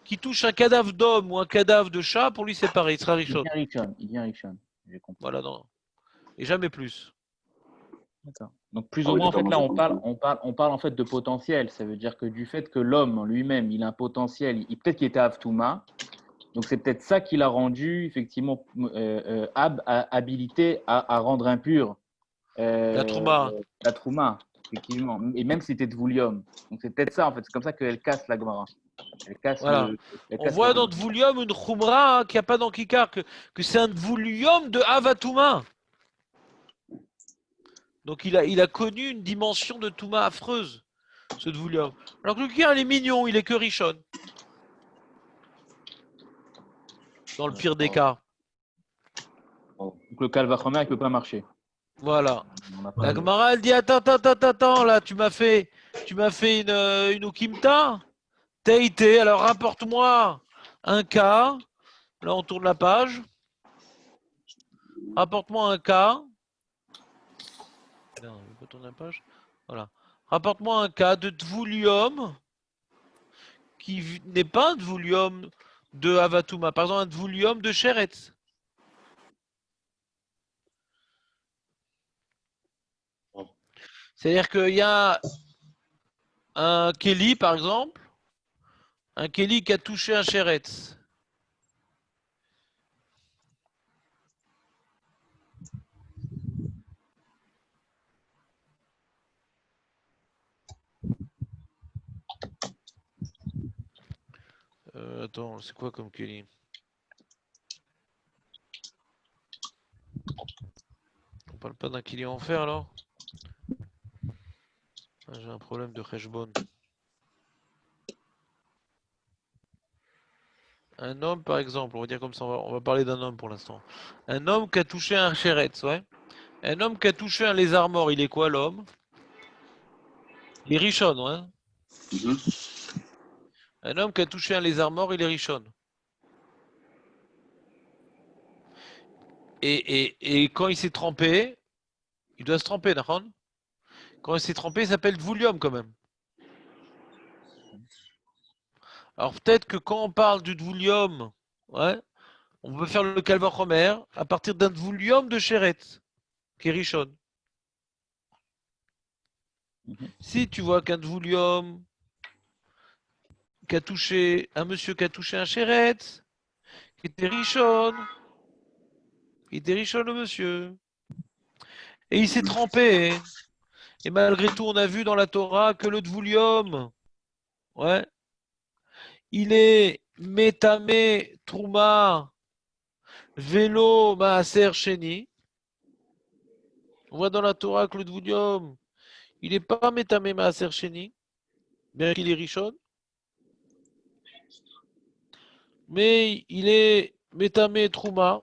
Qui touche un cadavre d'homme ou un cadavre de chat, pour lui, c'est pareil, il sera Il Rishon. vient Rishon. Il vient Rishon. J'ai compris. Voilà, non. Et jamais plus. D'accord. Donc plus Ah ou oui, moins, en fait, d'accord, là, moi, j'ai on parle en fait de potentiel. Ça veut dire que du fait que l'homme en lui-même, il a un potentiel, peut-être qu'il était Avtouma, donc c'est peut-être ça qui l'a rendu effectivement habilité à rendre impur La Trouma. la Trouma, effectivement. Et même si c'était Dvulium. Donc c'est peut-être ça, en fait. C'est comme ça qu'elle casse la Gemara. Elle casse Voilà. elle On casse voit le- dans Dvulium une Khumra hein, qu'il n'y a pas dans Kikar, que c'est un Dvulium de Avatouma. Donc il a connu une dimension de Touma affreuse, ce Dvulium. Alors que le Kikar, il est mignon, il est que Rishon. Dans le pire des cas. Donc le Kalvachomer, il ne peut pas marcher. Voilà. On a La pas- Gemara, elle dit attends, là, tu m'as fait une Ukimta. Teité, alors rapporte-moi un cas. Là, on tourne la page. Rapporte-moi un cas. Non, on peut tourner la page. Voilà. Rapporte-moi un cas de Dvulium qui n'est pas un Dvulium de Avatouma. Par exemple, un Dvulium de Sheretz. C'est-à-dire qu'il y a un Kelly, par exemple, un Kelly qui a touché un Sheretz. Attends, c'est quoi comme Kelly? On parle pas d'un client en fer alors? Ah, j'ai un problème de Kheshbon. Un homme, par exemple, on va dire comme ça, on va parler d'un homme pour l'instant. Un homme qui a touché un chéretz, ouais. Un homme qui a touché un lézard mort, il est quoi l'homme? Il est richonne, ouais. Mhm. Un homme qui a touché un lézard mort, il est richonne. Et quand il s'est trempé, il doit se tremper, d'accord? Quand il s'est trempé, il s'appelle Dvoulium quand même. Alors peut-être que quand on parle du Dvoulium, ouais, on peut faire le Calvachomer à partir d'un Dvoulium de Chéretz, qui est richonne. Si tu vois qu'un Dvoulium qui a touché un monsieur qui a touché un Chéretz, qui était richonne, le monsieur, et il s'est trempé. Et malgré tout, on a vu dans la Torah que le Dvoulium, ouais, il est Métamé Trouma Vélo Maaser Sheni. On voit dans la Torah que le Dvoulium, il n'est pas Métamé Maaser Sheni, bien qu'il est richonne, mais il est Métamé Trouma.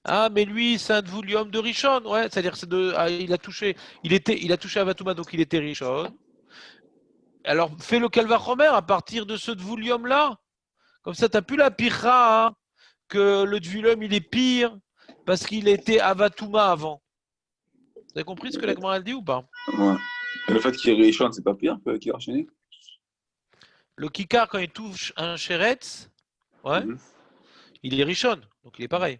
Ah, mais lui, c'est un Dvoulium de richonne, ouais, c'est-à-dire c'est de, ah, il a touché à Vatouma, donc il était richonne. Alors, fais le Calvachomer à partir de ce Dvoulium-là. Comme ça, tu n'as plus la pira, hein, que le Dvoulium, il est pire parce qu'il était Avatouma avant. Vous avez compris ce que la Gemara dit ou pas? Ouais. Et le fait qu'il est riche, c'est pas pire que qu'il est enchaîné? Le Kikar, quand il touche un Sheretz, ouais, Mhm. il est richonne, donc il est pareil.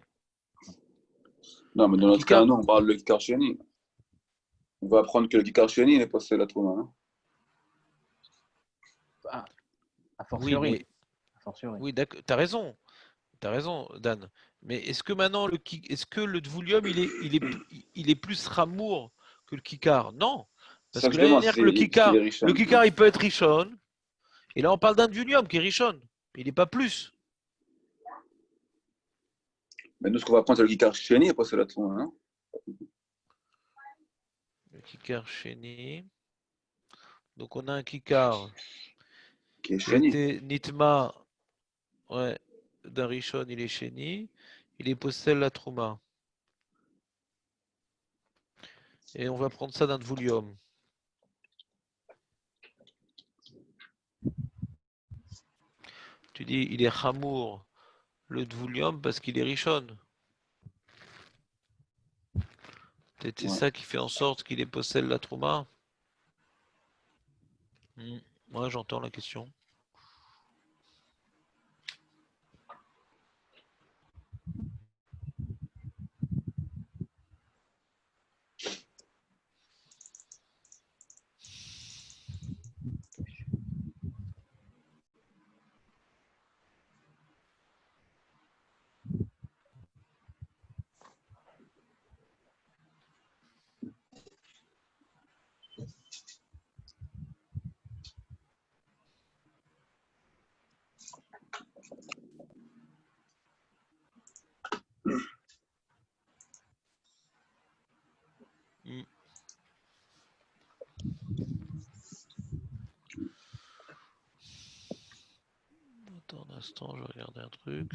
Non, mais dans Le notre cas, Kikar, non, on parle de Kikar Sheni. On va apprendre que le Kikar Sheni, il est passé la Trouma. Hein. A oui, fortiori. mais A fortiori. oui, d'accord, t'as raison, Dan. Mais est-ce que maintenant est-ce que le Dvoulium, il est plus Ramour que le Kikar? Non, C'est parce ça que que je l'année demande, dernière que le s'il Kikar, est riche. Ouais. il peut être richonne, et là on parle d'un Dvoulium qui est richonne, il n'est pas plus. Mais nous, ce qu'on va apprendre, c'est le Kikar Sheni, il est passé la Trouma. Hein. Le Kikar Sheni. Donc on a un Kikar Qui est qui a Sheni. été Nitma, ouais, d'un Rishon, il est Sheni, il est Postel la Trouma. Et on va prendre ça d'un Dvoulium. Tu dis, il est Hamour, le Dvoulium, parce qu'il est Rishon. Peut-être c'est Ouais. ça qui fait en sorte qu'il est Postel la Trouma. Moi, j'entends la question. Attends un instant, je vais regarder un truc.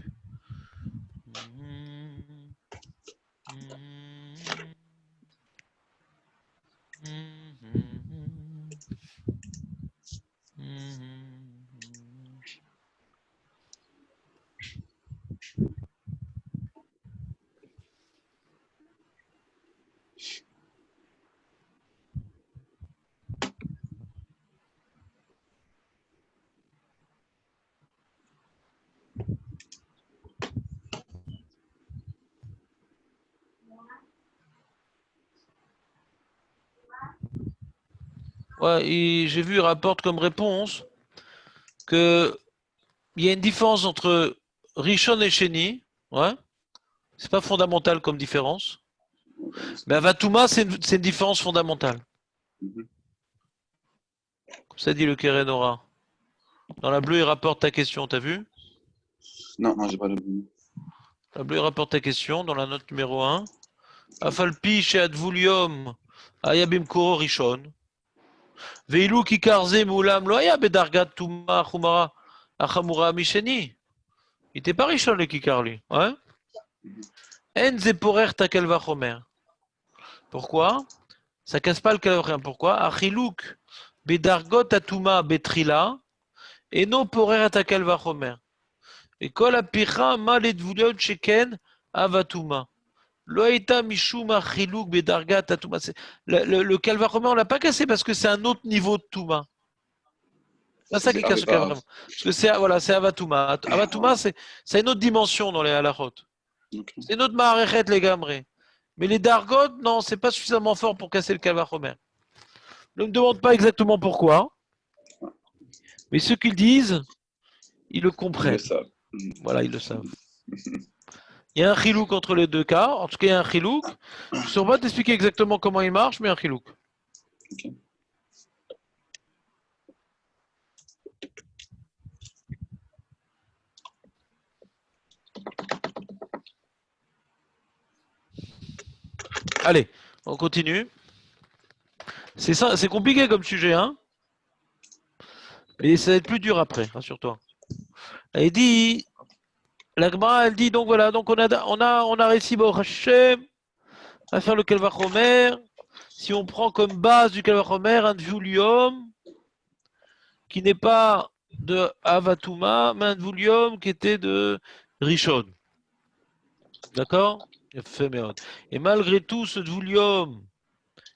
Ouais, et j'ai vu, il rapporte comme réponse que il y a une différence entre Rishon et Sheni. Ouais. C'est pas fondamental comme différence. Mais Avatouma, c'est une différence fondamentale. Mhm. Comme ça dit le Kerenora. Dans la bleue, il rapporte ta question, t'as vu? Non, j'ai pas le. La bleue, il rapporte ta question dans la note numéro 1. אף על פי שהטבול יום היה במקורו ראשון, ואילו כיכר זה מעולם לא היה בדרגת טומאה החמורה משני. Il n'était pas ראשון לכיכר lui. Ouais? אין זה פורר את הקל וחומר. Pourquoi? Ça casse pas le קל וחומר. Pourquoi? החילוק בדרגות הטומאה בתחילה, אינו פורר את הקל וחומר. וכל הפיכה מה לדבוליות שכן אב הטומאה. לא הייתה משום החילוק בדרגת הטומאה. Le קל וחומר, on l'a pas cassé parce que c'est un autre niveau de טומאה. C'est ça qui casse le קל וחומר. Parce que c'est, voilà, c'est Avatouma. Avatouma, c'est une autre dimension dans les halachot. Okay. C'est une autre ma'arechet les gamrés. Mais les dargot, non, c'est pas suffisamment fort pour casser le Kalvachomer. Ne me demande pas exactement pourquoi. Mais ceux qui le disent, ils le Ils comprennent. le savent. Voilà, ils le savent. Il y a un chilouk entre les deux cas. En tout cas, il y a un chilouk. Je ne saurais pas t'expliquer exactement comment il marche, mais un chilouk. Okay. Allez, on continue. C'est ça, c'est compliqué comme sujet, hein. Mais ça va être plus dur après, rassure-toi. Elle dit, la Gemara, elle dit donc voilà, donc on a réussi Baruch Hashem à faire le Kalvachomer. Si on prend comme base du Kalvachomer un Dvulium qui n'est pas de Avatouma, mais un Dvulium qui était de Rishon. D'accord? Et malgré tout, ce Dvulium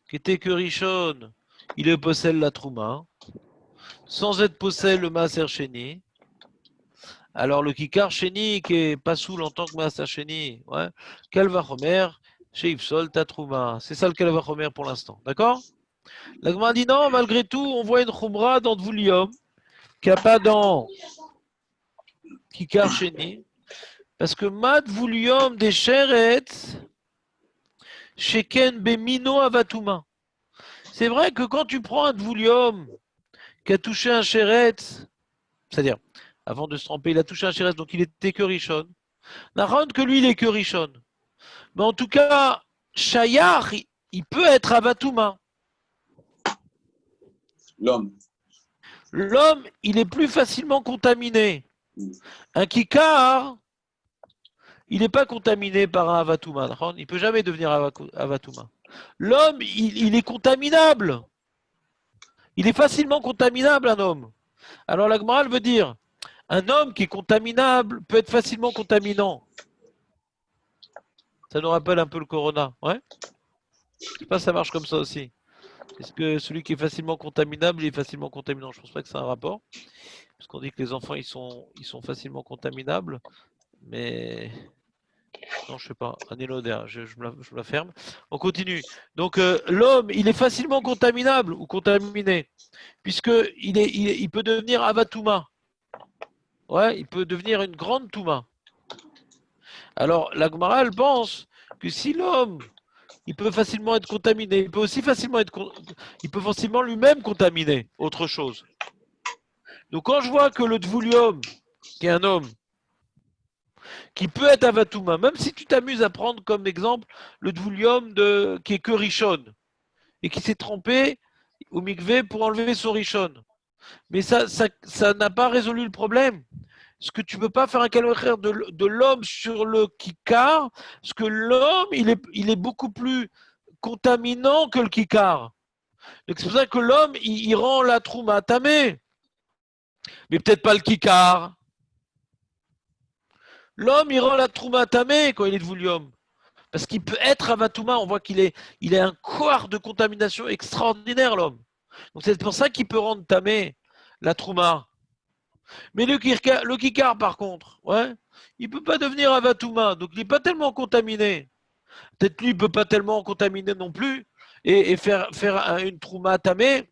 qui était que Rishon, il est possède la Trouma, sans être possède le Maaser Sheni. Alors le Kikar Sheni qui est pas soul en tant que Maaser Sheni, ouais, Kalvachomer, chez Ipsol, Tatrouma. C'est ça le Kalvachomer pour l'instant, d'accord? La Gemara dit non, malgré tout, on voit une Khumra dans Dvulium, qu'il n'y a pas dans Kikar Sheni, parce que Mad Dvulium des Sheret, Sheken Bemino Avatouma. C'est vrai que quand tu prends un Dvulium qui a touché un Sheret, c'est-à-dire, avant de se tromper, il a touché un Sheret, donc il était que Rishon. Naran que lui, il est que Rishon. Mais en tout cas, Shayach, il peut être Avatouma. L'homme. L'homme, il est plus facilement contaminé. Un Kikar, il n'est pas contaminé par un Avatouma. Il ne peut jamais devenir Avatouma. L'homme, il est contaminable. Il est facilement contaminable, un homme. Alors la Gemara veut dire, un homme qui est contaminable peut être facilement contaminant. Ça nous rappelle un peu le corona, ouais? Je ne sais pas si ça marche comme ça aussi. Est-ce que celui qui est facilement contaminable, il est facilement contaminant? Je ne pense pas que c'est un rapport. Parce qu'on dit que les enfants, ils sont facilement contaminables. Mais non, je ne sais pas. Un élodère, je me la ferme. On continue. Donc l'homme, il est facilement contaminable ou contaminé. Puisqu'il peut devenir Avatouma. Ouais, il peut devenir une grande Touma. Alors, la Gemara, elle pense que si l'homme, il peut facilement être contaminé, il peut aussi facilement lui-même contaminer autre chose. Donc, quand je vois que le Dvulium, qui est un homme, qui peut être Avatouma, même si tu t'amuses à prendre comme exemple le Dvulium qui est que Rishon, et qui s'est trempé au mikvé pour enlever son Rishon. Mais ça n'a pas résolu le problème. Parce que tu ne peux pas faire un calvaire de l'homme sur le kikar, parce que l'homme, il est beaucoup plus contaminant que le kikar. Donc c'est pour ça que l'homme, il rend la trouma tamée. Mais peut-être pas le kikar. L'homme, il rend la trouma tamée quand il est de Voulium. Parce qu'il peut être avatouma, on voit qu'il a un corps de contamination extraordinaire, l'homme. Donc c'est pour ça qu'il peut rendre tamée la trouma. Mais le kikar, par contre, ouais, il ne peut pas devenir avatouma, donc il n'est pas tellement contaminé. Peut-être lui, il ne peut pas tellement contaminer non plus, et faire une trouma tamée.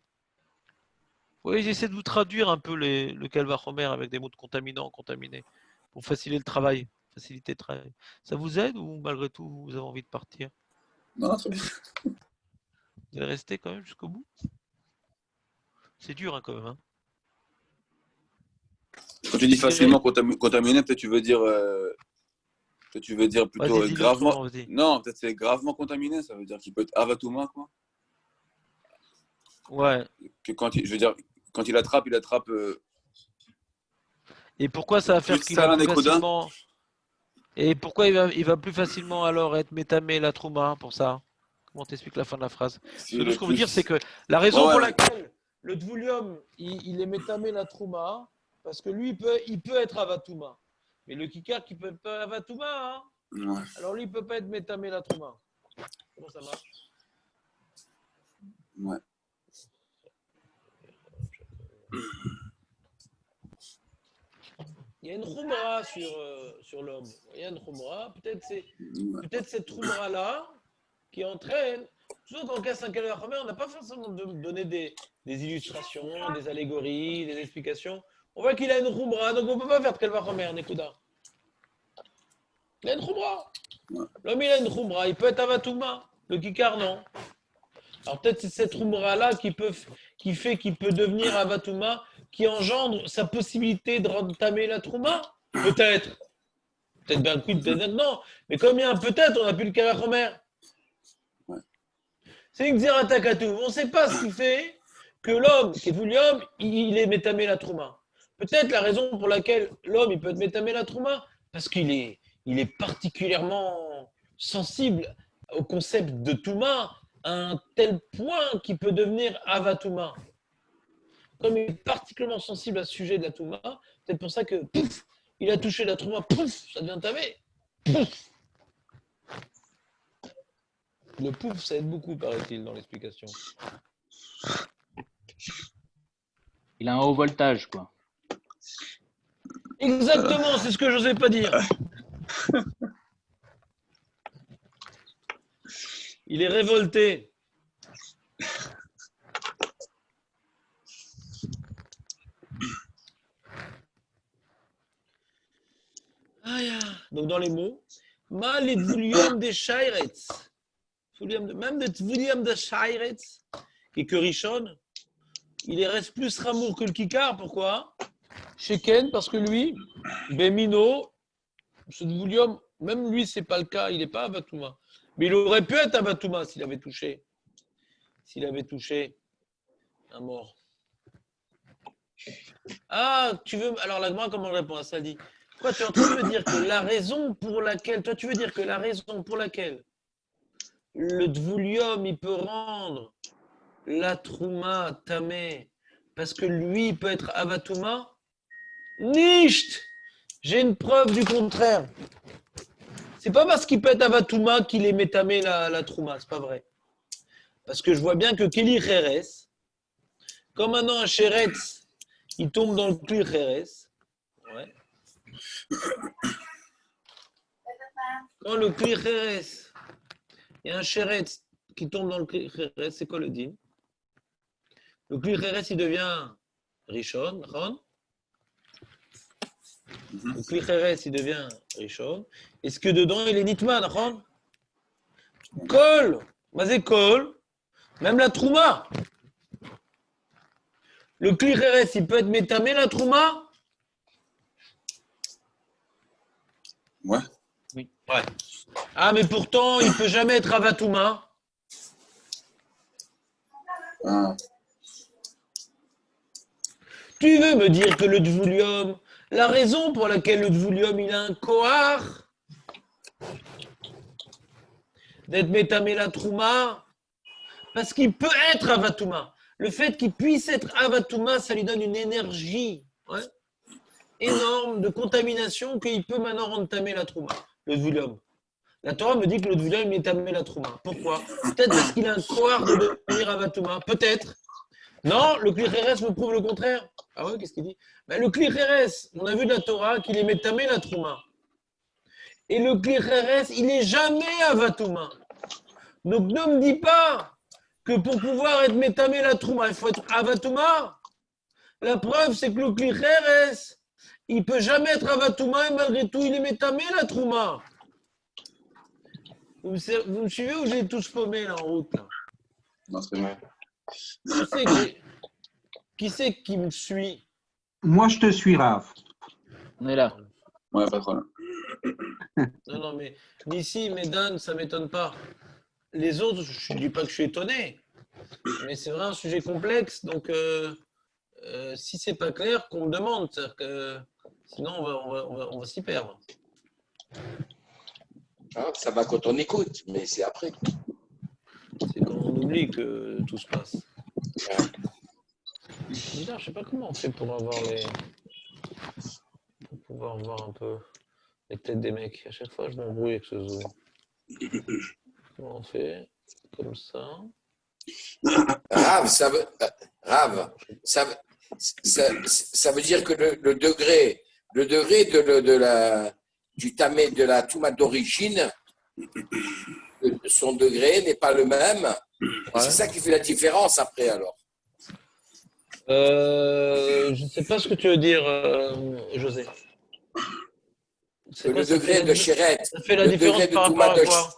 Oui, j'essaie de vous traduire un peu le Kalvachomer avec des mots de contaminant, contaminé, pour faciliter le travail. Ça vous aide ou malgré tout, vous avez envie de partir? Non, très bien. Vous allez rester quand même jusqu'au bout? C'est dur hein, quand même. Hein. Quand tu dis facilement contaminé, peut-être tu veux dire Toi, tu veux dire plutôt Vas-y, dis-le gravement. autrement, vas-y. Non, peut-être c'est gravement contaminé, ça veut dire qu'il peut être avatouma, quoi. Ouais. Que je veux dire, quand il attrape Et pourquoi ça va faire plus qu'il va sale un plus écoudin. facilement. Et pourquoi il va plus facilement alors être métamé la trouma pour ça? Comment t'expliques la fin de la phrase? Parce que S'il nous, est ce qu'on veut plus. dire, c'est que la raison Ouais, pour ouais. laquelle le dvoulium, il est métamé la trouma, parce que lui, il peut être avatouma. Mais le kikar qui peut être pas avatouma, hein, Ouais. alors lui, il peut pas être métamé la trouma. Comment ça marche? Ouais. Il y a une khumra sur l'homme. Il y a une khumra. Peut-être cette khumra-là qui entraîne. Toujours quand on casse un calvaire, on n'a pas forcément de donner des illustrations, des allégories, des explications. On voit qu'il a une khumra, donc on ne peut pas faire de calvaire, Nekuda. Il a une khumra. L'homme, il a une khumra. Il peut être avatouma. Le kikar, non. Alors peut-être c'est cette khumra-là qui fait qu'il peut devenir avatouma, qui engendre sa possibilité de rentamer la trouma. Peut-être. Peut-être bien oui, peut-être non. Mais comme il y a un peut-être, on n'a plus le kavachomer. Ouais. C'est une xératakatou. On ne sait pas ce qui fait que l'homme, qui est voulium, il est métamé la trouma. Peut-être la raison pour laquelle l'homme, il peut être métamé la trouma, parce qu'il est particulièrement sensible au concept de touma, à un tel point qu'il peut devenir avatouma. Comme il est particulièrement sensible à ce sujet de la touma, c'est pour ça que pouf, il a touché la trouma, pouf, ça devient tamé. Pouf. Le pouf, ça aide beaucoup, paraît-il, dans l'explication. Il a un haut voltage, quoi. Exactement, c'est ce que je n'osais pas dire. Il est révolté. Donc dans les mots, mal et voulium des shairetz. Même de voulium de shairetz, qui est que Rishon, il reste plus ramour que le kikar. Pourquoi? Sheken, parce que lui, Bemino, ce voulium, même lui, c'est pas le cas, il n'est pas avatouma. Mais il aurait pu être avatouma s'il avait touché. S'il avait touché un mort. Ah, tu veux. Alors, la Gemara, comment on répond à ça? Dit. Quoi, tu es en train de me dire que la raison pour laquelle. Toi, tu veux dire que la raison pour laquelle le dvoulium, il peut rendre la trouma tamé, parce que lui, il peut être avatouma? Nicht! J'ai une preuve du contraire. C'est pas parce qu'il peut être avatouma qu'il est métamé la trouma, c'est pas vrai. Parce que je vois bien que Keli Cheres, comme maintenant un Sheretz, il tombe dans le Kli Cheres. Ouais. Quand le Kli Cheres, il y a un Sheretz qui tombe dans le Kli Cheres, c'est quoi le din? Le Kli Cheres, il devient Rishon, Ron. Le Kli Cheres, il devient Rishon. Est-ce que dedans, il est Nitman, Ron? Kol, Mazé Kol, même la Trouma. Le Kli Cheres, il peut être métamé, la Trouma? Ouais. Oui. Ouais. Ah, mais pourtant, il ne peut jamais être avatouma. Ah. Tu veux me dire que le dvoulium, la raison pour laquelle le dvoulium, il a un kohar d'être métamé la trouma, parce qu'il peut être avatouma. Le fait qu'il puisse être avatouma, ça lui donne une énergie énorme de contamination qu'il peut maintenant entamer la trouma, le dvoulium. La Torah me dit que le dvoulium est tamé la trouma. Pourquoi? Peut-être parce qu'il a un kohar de devenir avatouma. Peut-être. Non, le Kli Cheres me prouve le contraire. Ah ouais, qu'est-ce qu'il dit? Ben, le Kli Cheres, on a vu de la Torah qu'il est métamé la trouma. Et le Kli Cheres, il n'est jamais avatouma. Donc ne me dis pas que pour pouvoir être métamé la trouma, il faut être avatouma. La preuve, c'est que le Kli Cheres, il ne peut jamais être avatouma et malgré tout, il est métamé la trouma. Vous me suivez ou j'ai tous paumé là en route là? Non, c'est vrai. Qui c'est qui me suit? Moi, je te suis, Raph. On est là. Ouais, pas de problème. Non, mais Nissi, Medan, ça m'étonne pas. Les autres, je ne dis pas que je suis étonné, mais c'est vrai un sujet complexe. Donc, si c'est pas clair, qu'on me demande. C'est-à-dire que sinon, on va s'y perdre. Hein, ça va quand on écoute, mais c'est après. C'est quand on oublie que tout se passe. Bizarre, je sais pas comment on fait pour avoir pour pouvoir voir un peu les têtes des mecs. À chaque fois, je m'embrouille avec ce zoom. Comment on fait? Comme ça. Rav, ça veut dire que le degré du tamé de la touma d'origine, son degré n'est pas le même. Et c'est ça qui fait la différence après alors. Je ne sais pas ce que tu veux dire, José. Le degré de Chéret, Ça fait la différence par rapport à quoi?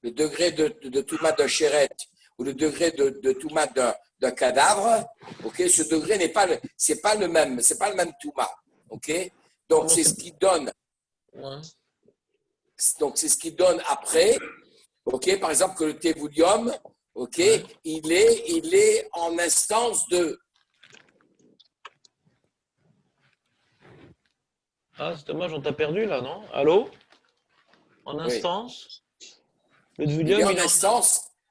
le degré de Touma d'un Chéret ou le degré de Touma d'un cadavre, ok, ce degré c'est pas le même Touma, ok. Donc c'est ce qui donne. Ouais. Donc c'est ce qui donne après, ok. Par exemple que le tévoulium, ok, Ouais. il est en instance de. Ah, c'est dommage, on t'a perdu là, non? Allô? En instance? Le Il est Dvulium,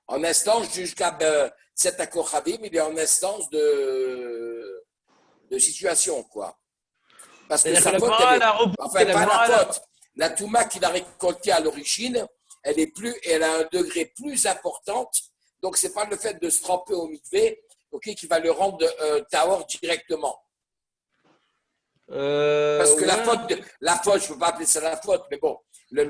en instance jusqu'à cet Kochavim, il est en instance de situation, quoi. Parce que c'est-à-dire sa que la faute, Gemara, elle a repoussé. enfin, La pas Gemara, la faute. La Touma qu'il a récoltée à l'origine, elle a un degré plus important. Donc, c'est pas le fait de se tremper au mikvé, ok, qui va le rendre tahor directement. Parce que ouais. la faute, je peux pas appeler ça la faute, mais bon, la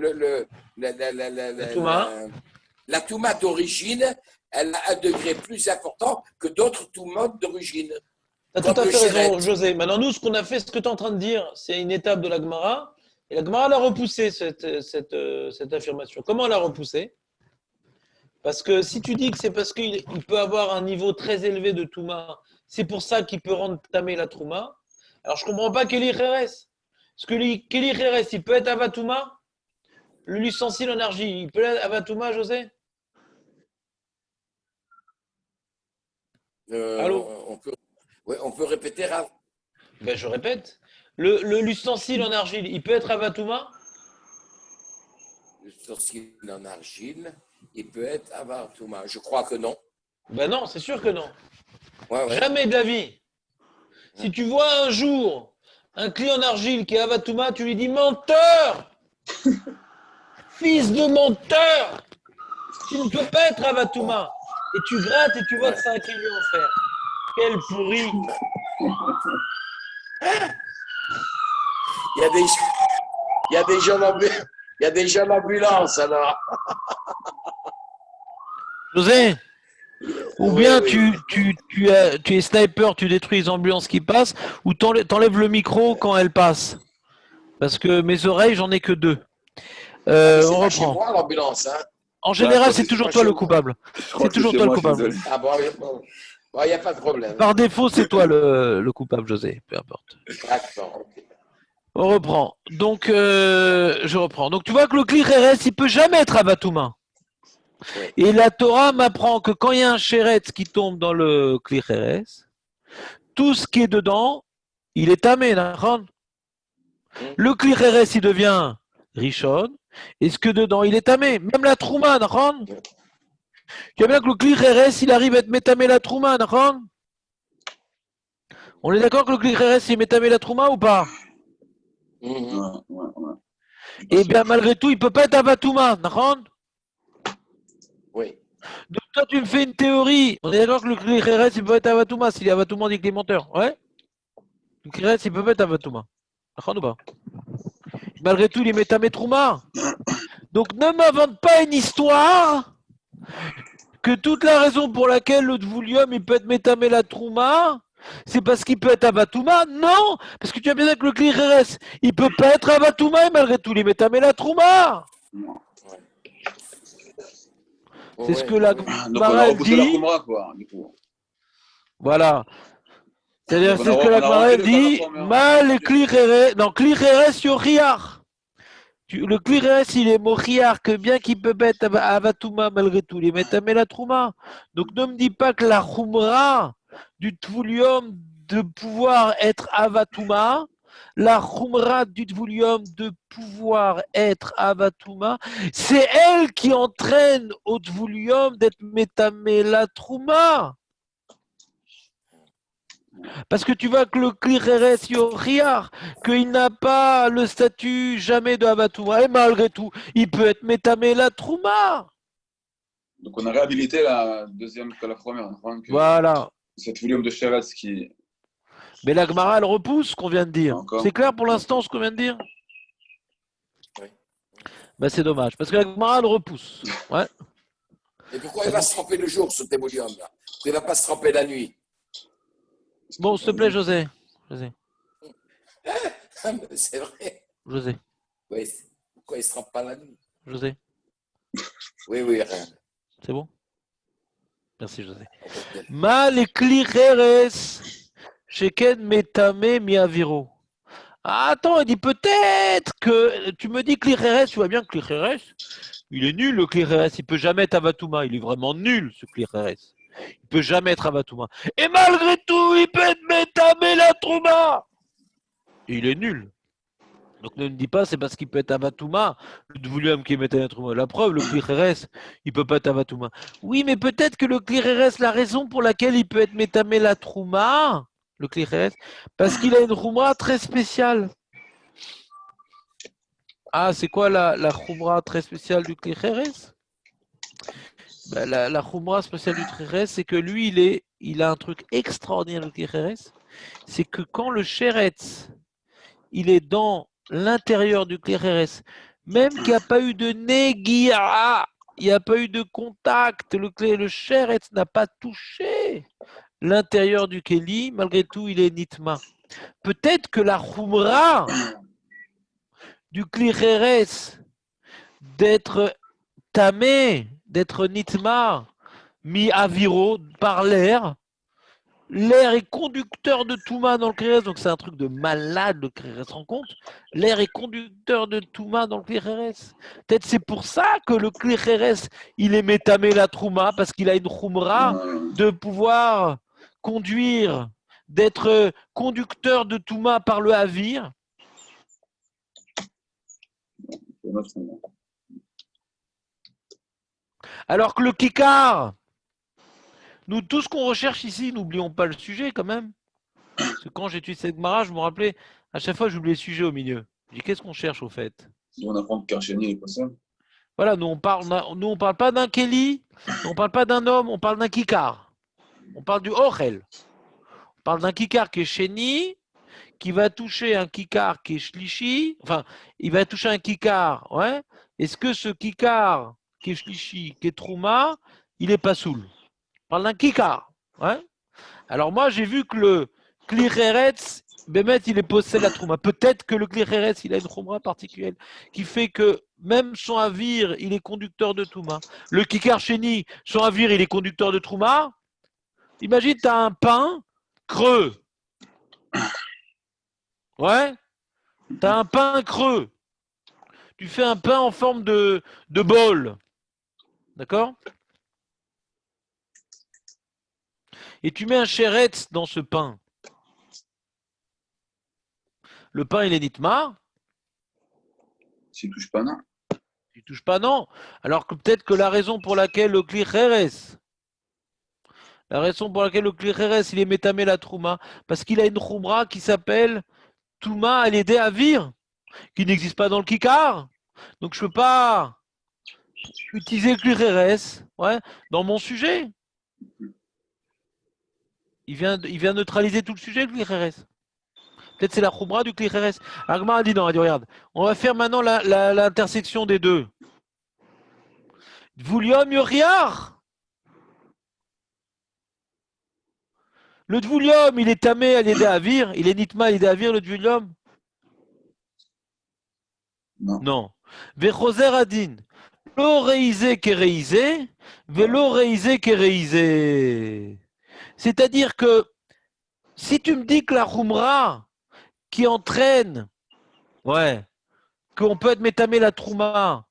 Touma d'origine, elle a un degré plus important que d'autres Toumotes d'origine. Tu as Comme tout à le fait raison, Chéret. José. Maintenant, nous, ce qu'on a fait, ce que tu es en train de dire, c'est une étape de la Gemara. Et la Gemara l'a repoussé, cette affirmation. Comment elle l'a repoussé? Parce que si tu dis que c'est parce qu'il peut avoir un niveau très élevé de Touma, c'est pour ça qu'il peut rendre tamé la Trouma. Alors, je ne comprends pas Kelly Kheres. Parce que Kelly Kheres, il peut être Avatouma? L'ustensile en argile, il peut être Avatouma, José? Allô? On peut répéter, Rav. Ben, je répète. L'ustensile en argile, il peut être Avatouma? L'ustensile en argile, il peut être Avar Touma. Je crois que non. Ben non, c'est sûr que non. Ouais. Jamais de la vie. Si tu vois un jour un client en argile qui est Avatouma, tu lui dis menteur! Fils de menteur! Tu ne peux pas être Avatouma. Et tu grattes et tu vois que c'est un client en fer. Quel pourri! Il y a des gens d'ambulance alors. José, ou bien Oui. tu es sniper, tu détruis les ambulances qui passent, ou t'enlèves le micro quand elles passent. Parce que mes oreilles, j'en ai que 2. C'est On pas chez reprend. moi l'ambulance. Hein. En Ouais, je général, crois c'est que toujours pas toi chez le moi. coupable. Je crois C'est que toujours chez toi le moi, je suis coupable. désolé. Ah bon, il n'y a pas de problème. Par défaut, c'est toi le coupable, José. Peu importe. D'accord, ok. On reprend. Donc, je reprends. Donc, tu vois que le Klicheres, il peut jamais être Avatouma. Oui. Et la Torah m'apprend que quand il y a un Chéret qui tombe dans le Klicheres, tout ce qui est dedans, il est tamé. Le Klicheres, il devient Rishon. Et ce que dedans, il est tamé. Même la Trouma, tu vois bien que le Klicheres, il arrive à être métamé la Trouma, on est d'accord que le Klicheres, il est métamé la Trouma ou pas? Ouais. Eh bien, malgré tout, il ne peut pas être Avatouma, Oui. Donc, toi, tu me fais une théorie. On est d'accord que le Klicheres, il peut être Avatouma. S'il est Avatouma, on dit qu'il est menteur. Ouais? Le Klicheres, il peut pas être Avatouma. Ou pas? Malgré tout, il est métamé Trouma. Donc, ne m'invente pas une histoire que toute la raison pour laquelle le Dvulium, il peut être métamé la Trouma, c'est parce qu'il peut être Avatouma. Non! Parce que tu as bien dit que le Klicheres, il peut pas être Avatouma et malgré tout, il est métamé la Trouma. C'est ce que la Donc, on a Gemara repoussé la dit. Khumra, quoi, du coup. Voilà. C'est-à-dire, Donc, c'est ce que la on a Gemara repris le cas dit. d'informer, hein. Mal Klicheres, non, Klicheres Yochiach. Le Klireres, il est mochiar, que bien qu'il peut mettre Avatouma malgré tout, il est métamé la Trouma. Donc ne me dis pas que la Khumra du Tvulium de pouvoir être Avatouma, la Khumra du Tvulium de pouvoir être Avatouma, c'est elle qui entraîne au Tvulium d'être métamé la Trouma. Parce que tu vois que le Klireres Yochiar, qu'il n'a pas le statut jamais de Havatouma, et malgré tout, il peut être métamé la Trouma. Donc on a réhabilité la deuxième que la première. Voilà. Cette volume de Sheretz qui. Mais la Gemara, elle repousse ce qu'on vient de dire. Encore. C'est clair pour l'instant ce qu'on vient de dire? Oui. Ben, c'est dommage, parce que la Gemara, elle repousse. Ouais. Et pourquoi il va se tremper le jour, ce thémolium-là? Pourquoi il ne va pas se tremper la nuit? Bon, s'il te plaît, José. José. C'est vrai. José. Oui. Pourquoi il ne se trempe pas la nuit? José. Oui, oui, rien. C'est bon? Merci, José. Ma les Klireres, Sheken metame miaviro. Ah, attends, il dit peut-être que tu me dis Klireres, tu vois bien que Klireres, il est nul le Klireres, il peut jamais être Avatouma, il est vraiment nul ce Klireres. Il peut jamais être Avatouma. Et malgré tout, il peut être Metame la Trouma. Il est nul. Donc ne me dis pas c'est parce qu'il peut être Avatouma, le Dvulium qui est Metame la Trouma. La preuve, le Klireres, il peut pas être Avatouma. Oui, mais peut-être que le Klireres, la raison pour laquelle il peut être Metame la Trouma, le Klireres, parce qu'il a une Trouma très spéciale. Ah, c'est quoi la Khumra très spéciale du Klireres? Ben, la Khumra spéciale du Klireres, c'est que lui, il a un truc extraordinaire du Klireres, c'est que quand le Sheretz, il est dans l'intérieur du Klireres, même qu'il n'y a pas eu de Negia, il n'y a pas eu de contact, le Sheretz n'a pas touché l'intérieur du Keli, malgré tout, il est Nitma. Peut-être que la Khumra du Klireres d'être tamé, d'être nitma, mi aviro par l'air. L'air est conducteur de Touma dans le Klireres, donc c'est un truc de malade le Klireres rend compte. L'air est conducteur de Touma dans le Klireres. Peut-être c'est pour ça que le Klireres, il est métamé la Trouma, parce qu'il a une Khumra de pouvoir conduire, d'être conducteur de Touma par le Havir. Alors que le Kikar, nous, tout ce qu'on recherche ici, n'oublions pas le sujet quand même. Parce que quand j'étudie cette Gemara, je me rappelais, à chaque fois, j'oubliais le sujet au milieu. Je dis, qu'est-ce qu'on cherche au fait? On apprend que Karcheni est possible. Voilà, nous, on parle pas d'un Kéli, on parle pas d'un homme, on parle d'un Kikar. On parle du Ochel. On parle d'un Kikar qui est Sheni, qui va toucher un Kikar qui est Shlishi. Enfin, il va toucher un Kikar, ouais. Est-ce que ce Kikar qui est Shlishi, qui est Trouma, il est pas soul? On parle d'un Kikar, ouais. Alors moi, j'ai vu que le Klireretz, Bémet, il est possède la Trouma. Peut-être que le Klireretz, il a une Trouma particulière qui fait que même son avir, il est conducteur de Trouma. Le Kikar Sheni, son avir, il est conducteur de Trouma. Imagine, tu as un pain creux. Ouais. Tu as un pain creux. Tu fais un pain en forme de bol. D'accord? Et tu mets un chéretz dans ce pain. Le pain, il est nitma. S'il touche pas, non. Il touche pas, non. Alors que peut-être que la raison pour laquelle le Klireres, il est métamé la Trouma, parce qu'il a une Trouma qui s'appelle Touma à l'aider à Vir, qui n'existe pas dans le Kikar. Donc je ne peux pas utiliser le Klireres, ouais, dans mon sujet. Il vient neutraliser tout le sujet, le Klireres. Peut-être c'est la Khumra du Klireres. Agma a dit non, elle dit regarde, on va faire maintenant l'intersection des deux. Dvulium Yoriar. Le Dvulium, il est tamé à l'aider à Vir, il est nitma à l'aider à Vir, le Dvulium. Non. Vechoser Adin. Lo reisé kereisé, velo reisé kereisé. C'est-à-dire que si tu me dis que la Khumra qui entraîne, ouais, qu'on peut être métamé la trouma,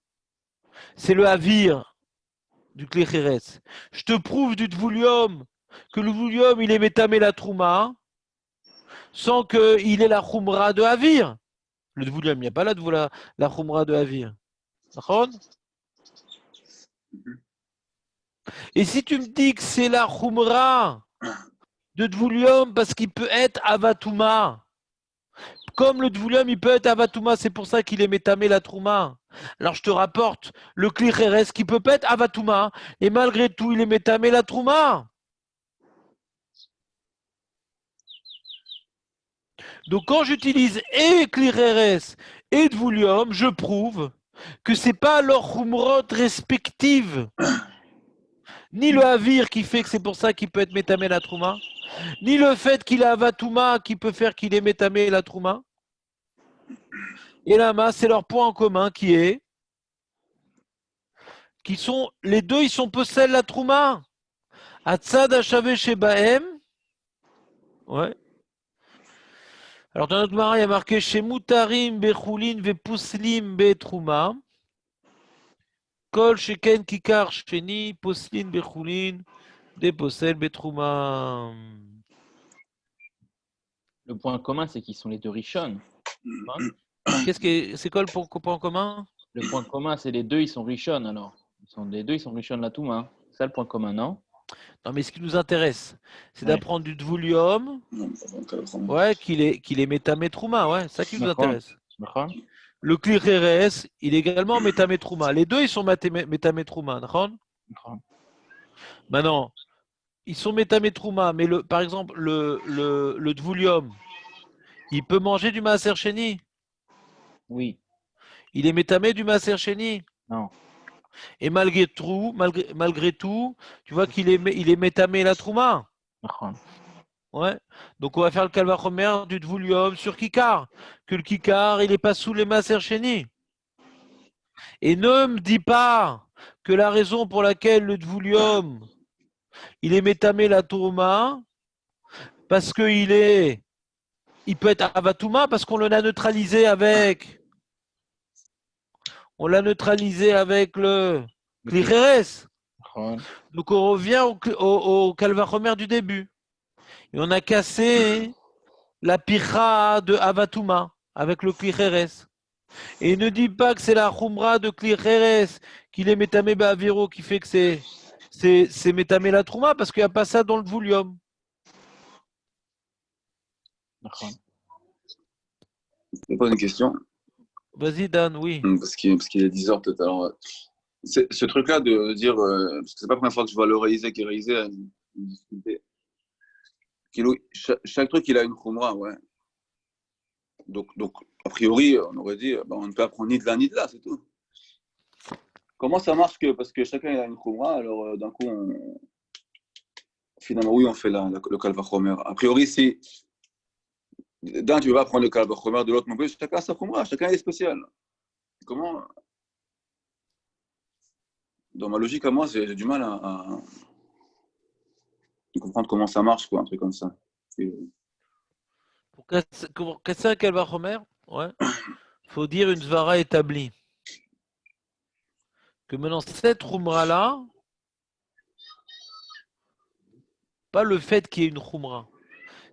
c'est le avir du Kli-Kheres. Je te prouve du Dvoulium que le Dvoulium, il est métamé la trouma sans qu'il ait la Khumra de avir. Le Dvoulium, il n'y a pas là de la Khumra de avir. D'accord? Et si tu me dis que c'est la Khumra de Dvoulium parce qu'il peut être Avatouma, comme le Dvoulium, il peut être Avatouma, c'est pour ça qu'il est métamé la Trouma. Alors je te rapporte le Kli-Kheres qui peut pas être Avatouma, et malgré tout, il est métamé la Trouma. Donc quand j'utilise et Kli-Kheres et Dvoulium, je prouve que c'est pas leur Khumrot respectives, ni le Havir qui fait que c'est pour ça qu'il peut être métamé la Trouma, ni le fait qu'il a Avatouma qui peut faire qu'il est métamé la Trouma. Et Lama, c'est leur point en commun qui sont, les deux, ils sont possèdent la Trouma. Atzad Hashavé Shebahem. Ouais. Alors dans notre mara, il y a marqué chez Mutarim Bechulin Vepuslim Betrouma. Kol Sheken Kikar Sheni Poslin Bechulin Deposel Betrouma. Le point commun, c'est qu'ils sont les deux Rishon. Hein? C'est quoi le point commun? Le point commun, c'est les deux, ils sont Rishon alors. Les deux, ils sont Rishon la Touma. C'est ça le point commun, non? Non, mais ce qui nous intéresse, c'est d'apprendre du Dvoulium, ouais, qu'il est métamétrouma, ouais, c'est ça qui nous intéresse. Le Kli-Kheres, il est également métamétrouma. Les deux, ils sont métamétrouma, d'accord? Maintenant, ils sont métamétrouma, mais par exemple, le Dvoulium, il peut manger du Maaser Sheni? Oui. Il est métamé du Maaser Sheni? Non. Et malgré tout, tu vois qu'il est métamé la Trouma. Ouais. Donc on va faire le Kalvachomer du Dvoulium sur Kikar. Que le Kikar, il n'est pas sous les Maaser Sheni. Et ne me dis pas que la raison pour laquelle le Dvoulium, il est métamé la Trouma, parce qu'il peut être Avatouma, parce qu'on l'a neutralisé avec. On l'a neutralisé avec le Kli-Kheres. Donc on revient au Kalvachomer du début. Et on a cassé la Picha de Avatouma avec le Kli-Kheres. Et ne dis pas que c'est la Khumra de Kli-Kheres qu'il est métamé Ba'aviro qui fait que c'est métamé la Trouma, parce qu'il n'y a pas ça dans le Dvoulium. Je pose une question. Vas-y, Dan, oui. Parce qu'il est 10h tout à l'heure. Ce truc-là de dire, parce que c'est pas la première fois que je vois le réalisé qui réalisé une difficulté. Chaque truc, il a une khumra, ouais. Donc, a priori, on aurait dit, on ne peut apprendre ni de là ni de là, c'est tout. Comment ça marche parce que chacun il a une khumra, alors d'un coup, finalement, oui, on fait le kalvachomer. A priori, si d'un, tu ne veux pas prendre le kalvachomer, de l'autre non plus, chacun a sa khumra, chacun est spécial. Comment? Dans ma logique à moi, j'ai du mal à comprendre comment ça marche, quoi, un truc comme ça. Pour casser un Kalvachomer, ouais, faut dire une Zvara établie. Que maintenant, cette Khumra-là, pas le fait qu'il y ait une Khumra.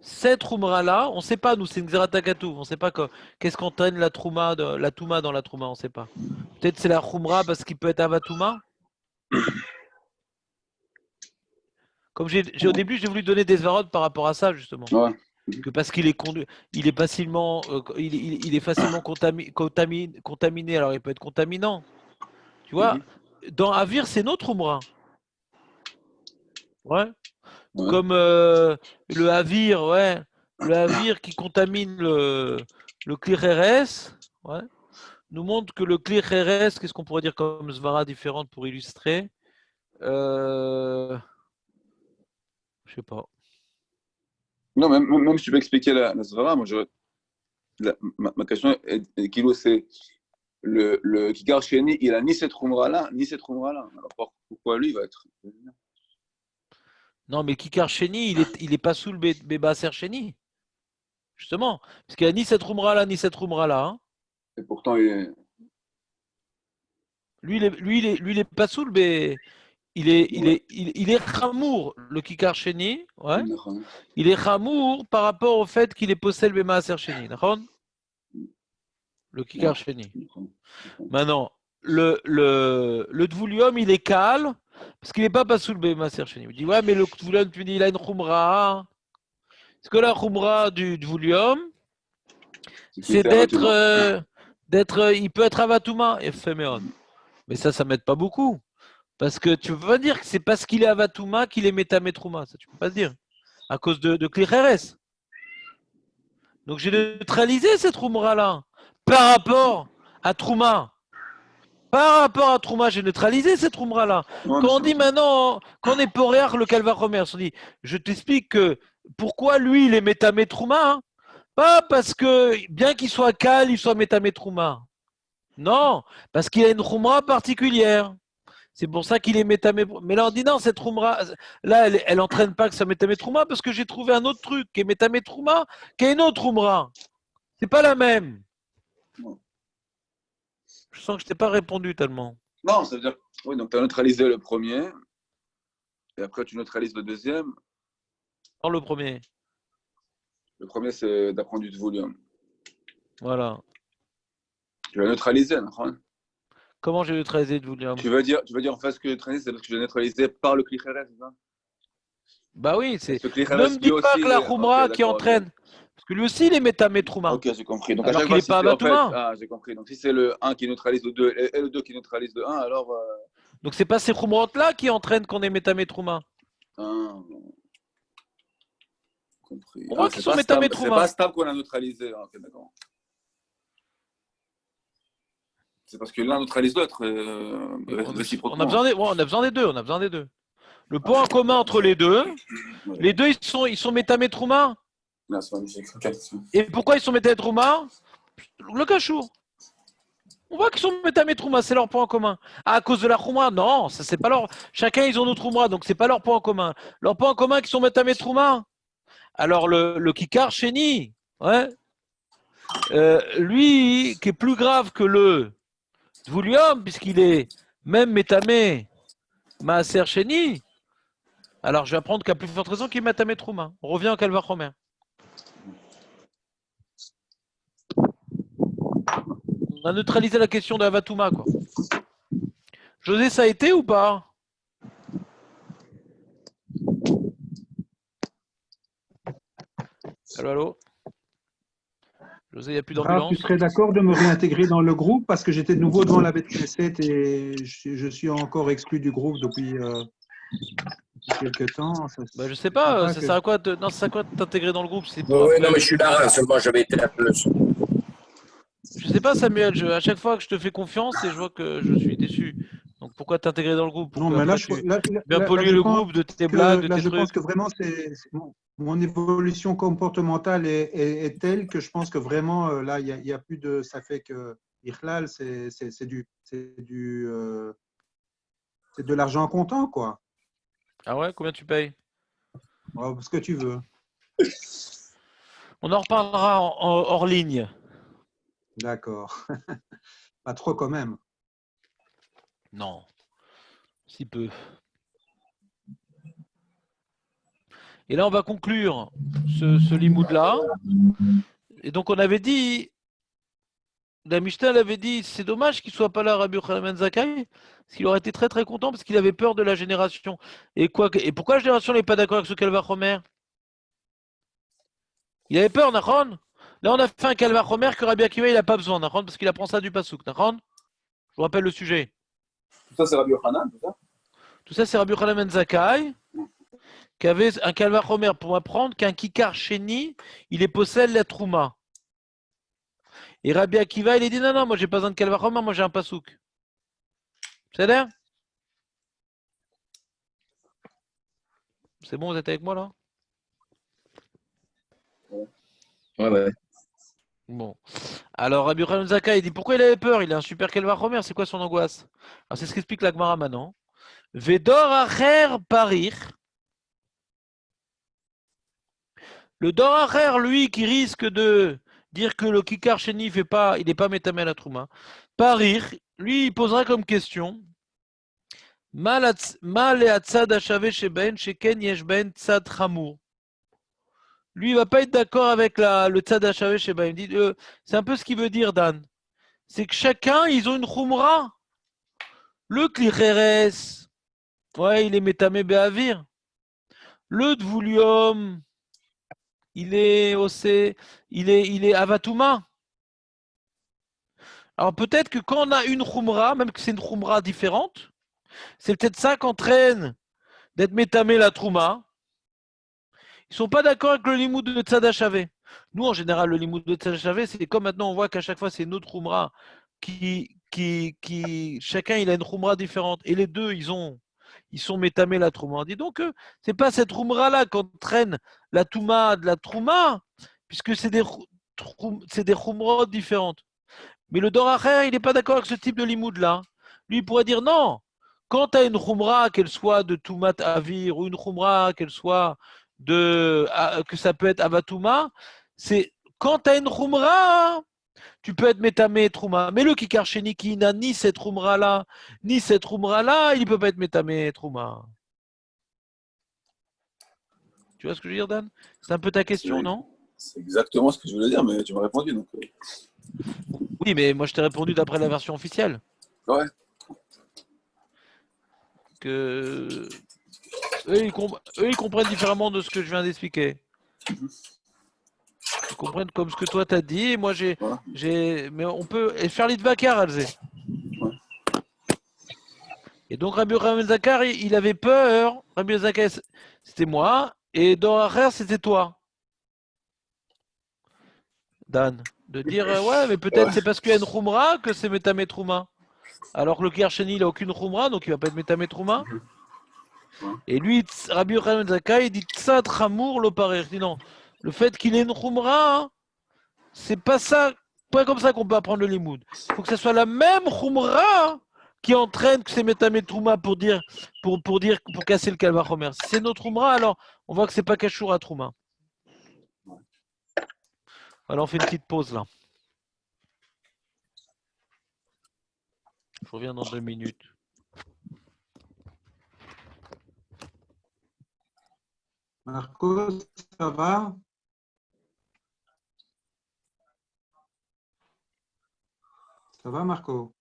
Cette Khumra-là, on ne sait pas, nous, c'est une Xeratakatu, on ne sait pas qu'est-ce qu'entraîne la Touma dans la Trouma, on ne sait pas. Peut-être c'est la Khumra parce qu'il peut être Avatouma. Comme au début, j'ai voulu donner des Zvarot par rapport à ça, justement. Ouais. Que parce qu'il est il est facilement, il est facilement contaminé, alors il peut être contaminant. Tu vois, dans Avir, c'est notre Umra. Ouais. Comme le Avir, ouais. Le Avir qui contamine le Kli-Kheres, ouais, nous montre que le Kli-Kheres, qu'est-ce qu'on pourrait dire comme Svara différente pour illustrer? Je sais pas. Non, même si tu peux expliquer la Svara, moi, ma question est Kilo, c'est le Kikar Sheni, il a ni cette Khumra-là, ni cette Khumra-là. Alors pourquoi lui, il va être. Non, mais Kikar Sheni, il est pas sous le Béba Ser Sheni. Justement. Parce qu'il n'y a ni cette Khumra-là, ni cette Khumra-là. Hein. Et pourtant, il Lui, il est pas soul, mais il est chamour, le kikar sheni, ouais. est. Il est chamour par rapport au fait qu'il est possède le maaser sheni, d'accord? Le kikar sheni. Maintenant, le Dvulium, il est calme parce qu'il n'est pas pasoul le maaser sheni. Il dit, ouais, mais le Dvulium, tu me dis, il a une khumra. Est-ce que la khumra du Dvulium, c'est il peut être avatouma, éphéméon. Mais ça m'aide pas beaucoup. Parce que tu peux pas dire que c'est parce qu'il est avatouma qu'il est métamétrouma. Ça, tu peux pas le dire. À cause de Klicheres. Donc j'ai neutralisé cette Troumra-là. Par rapport à Trouma. Par rapport à Trouma, j'ai neutralisé cette Troumra-là. Quand on dit maintenant, quand on est Poréach, le Calvachomer, on dit, je t'explique que pourquoi lui, il est métamétrouma. Hein, pas parce que, bien qu'il soit cal, il soit métamétrouma. Non, parce qu'il a une Troumra particulière. C'est pour ça qu'il est métamétrouma. Mais là, on dit non, cette Troumra, là, elle entraîne pas que ça métamétrouma parce que j'ai trouvé un autre truc qui est métamétrouma, qui est une autre Troumra. C'est pas la même. Je sens que je t'ai pas répondu tellement. Non, ça veut dire, oui, donc tu as neutralisé le premier, et après tu neutralises le deuxième. Dans le premier. Le premier, c'est d'apprendre du volume. Voilà. Tu vas neutraliser, non? Comment j'ai neutralisé le volume? Tu veux dire en fait ce que neutraliser, c'est parce que j'ai neutralisé par le Klicheres, c'est ça? Bah oui, c'est. Ce Klicheres, Ne me dis pas aussi, que la Khumra qui entraîne. Okay. Parce que lui aussi, il est métamétrouma. Ok, j'ai compris. Donc, alors qu'il n'est pas avatouma. Ah, j'ai compris. Donc, si c'est le 1 qui neutralise le 2 et le 2 qui neutralise le 1, alors. Donc, c'est pas ces Khumrot-là qui entraînent qu'on est métamétrouma. Compris. On voit qu'ils sont métamétrouma. C'est pas Stam qu'on a neutralisé. Ok, d'accord. C'est parce que l'un neutralise l'autre réciproquement. On a besoin des deux. On a besoin des deux. Le point commun entre les deux, ils sont métamétrouma. Et pourquoi ils sont métamétrouma? Le cachour. On voit qu'ils sont métamétrouma, c'est leur point commun. Ah, à cause de la khouma? Non, ça c'est pas leur. Chacun ils ont notre khouma, donc c'est pas leur point commun. Leur point commun qu'ils sont métamétrouma. Alors le kikar sheni, ouais, lui qui est plus grave que le Dvulium, puisqu'il est même métamé maaser sheni. Alors je vais apprendre qu'à plus forte raison qu'il est métamétrouma. On revient au Calvachomer. On a neutralisé la question de Avatouma, quoi. José, ça a été ou pas? Allô, allô? José, il n'y a plus d'ambulance. Tu serais d'accord de me réintégrer dans le groupe parce que j'étais de nouveau devant la bête Knesset et je suis encore exclu du groupe depuis quelques temps. Je sais pas, ça sert à quoi de t'intégrer dans le groupe? Oui, non, mais je suis là, seulement j'avais été un peu. Je sais pas, Samuel, à chaque fois que je te fais confiance et je vois que je suis déçu. Donc pourquoi t'intégrer dans le groupe? Non, mais là, bien polluer le groupe de tes blagues, de tes trucs. Je pense que vraiment, mon évolution comportementale est telle que je pense que vraiment, là, il n'y a plus de. Ça fait que Irlal, c'est de l'argent comptant, quoi. Ah ouais, combien tu payes? Ce que tu veux. On en reparlera hors ligne. D'accord. Pas trop quand même. Non. Si peu. Et là, on va conclure ce limoud-là. Et donc, on avait dit, la Mishnah avait dit, c'est dommage qu'il ne soit pas là, Rabbi Yochanan ben Zakkai, parce qu'il aurait été très très content, parce qu'il avait peur de la génération. Et pourquoi la génération n'est pas d'accord avec ce Calvachomer? Il avait peur, Nachon? Là, on a fait un Calvachomer que Rabbi Akiva, il n'a pas besoin, Nachon, parce qu'il apprend ça du Passouk, Nachon? Je vous rappelle le sujet. Tout ça, c'est Rabbi Yochanan, c'est ça? Tout ça, c'est Rabbi Yochanan ben Zakkai, qui avait un Calvachomer pour m'apprendre qu'un Kikar Sheni, il possède la Trouma. Et Rabbi Akiva, il a dit non, moi j'ai pas besoin de Calvachomer, moi j'ai un Passouk. C'est l'air? C'est bon, vous êtes avec moi là? Ouais. Bon. Alors Rabbi Yochanan ben Zakkai, il dit pourquoi il avait peur? Il a un super Calvachomer, c'est quoi son angoisse? Alors c'est ce qu'explique la Gemara maintenant. Vedor acher parir. Le Dor acher, lui, qui risque de dire que le Kikar Sheni il n'est pas métamé à la Trouma. Parir, lui, il posera comme question Ma le tzad hashave sheben sheken yesh ben tzad chamour. Lui, il va pas être d'accord avec le tzad hashave sheben. Il dit, c'est un peu ce qu'il veut dire, Dan. C'est que chacun, ils ont une chumra. Le klicheres, ouais, il est métamé be'avir. Le dvoulium, il est osé, il est avatouma. Alors peut-être que quand on a une chumra, même que c'est une chumra différente, c'est peut-être ça qu'entraîne d'être métamé la trouma. Ils ne sont pas d'accord avec le limoud de Tzad HaShaveh. Nous, en général, le limoud de Tzad HaShaveh, c'est comme maintenant, on voit qu'à chaque fois, c'est une autre chumra chacun, il a une chumra différente. Et les deux, ils sont métamés la trouma. On dit donc, c'est pas cette chumra-là qu'entraîne la touma de la trouma, puisque c'est des chumrot différentes. Mais le Doracher, il n'est pas d'accord avec ce type de limoud-là. Lui, il pourrait dire non. Quand tu as une khumra, qu'elle soit de Toumat Avir, ou une khumra, qu'elle soit que ça peut être Avatouma, c'est quand tu as une khumra, tu peux être Métamé Trouma. Mais le Kikar Sheni qui n'a ni cette khumra-là, ni cette khumra-là, il ne peut pas être Métamé Trouma. Tu vois ce que je veux dire, Dan? C'est un peu ta question, non? C'est exactement ce que je voulais dire, mais tu m'as répondu. Donc... Oui, mais moi je t'ai répondu d'après la version officielle. Ouais. Que eux, ils comprennent différemment de ce que je viens d'expliquer. Ils comprennent comme ce que toi t'as dit. Et moi mais on peut faire l'idvakar, Alzé. Et donc Rabbi Zakar, il avait peur. Rabbi Zakar, c'était moi, et Doracher, c'était toi, Dan, de dire ouais, mais peut-être c'est parce qu'il y a une khumra que c'est Métamé Trouma. Alors que le Kircheni, il n'a aucune khumra, donc il va pas être Métamé Trouma. Et lui, Rabbi Yochanan Zakkai, il dit Tzad Chamour lo parer. Il dit non, le fait qu'il ait une khumra, c'est pas ça, pas comme ça qu'on peut apprendre le limoud. Il faut que ce soit la même khumra qui entraîne que c'est Métamé Trouma pour casser le Kalva Chomer. Si c'est notre khumra, alors on voit que c'est pas Kashour à Trouma. Alors on fait une petite pause là. Je reviens dans 2 minutes. Marco, ça va? Ça va, Marco?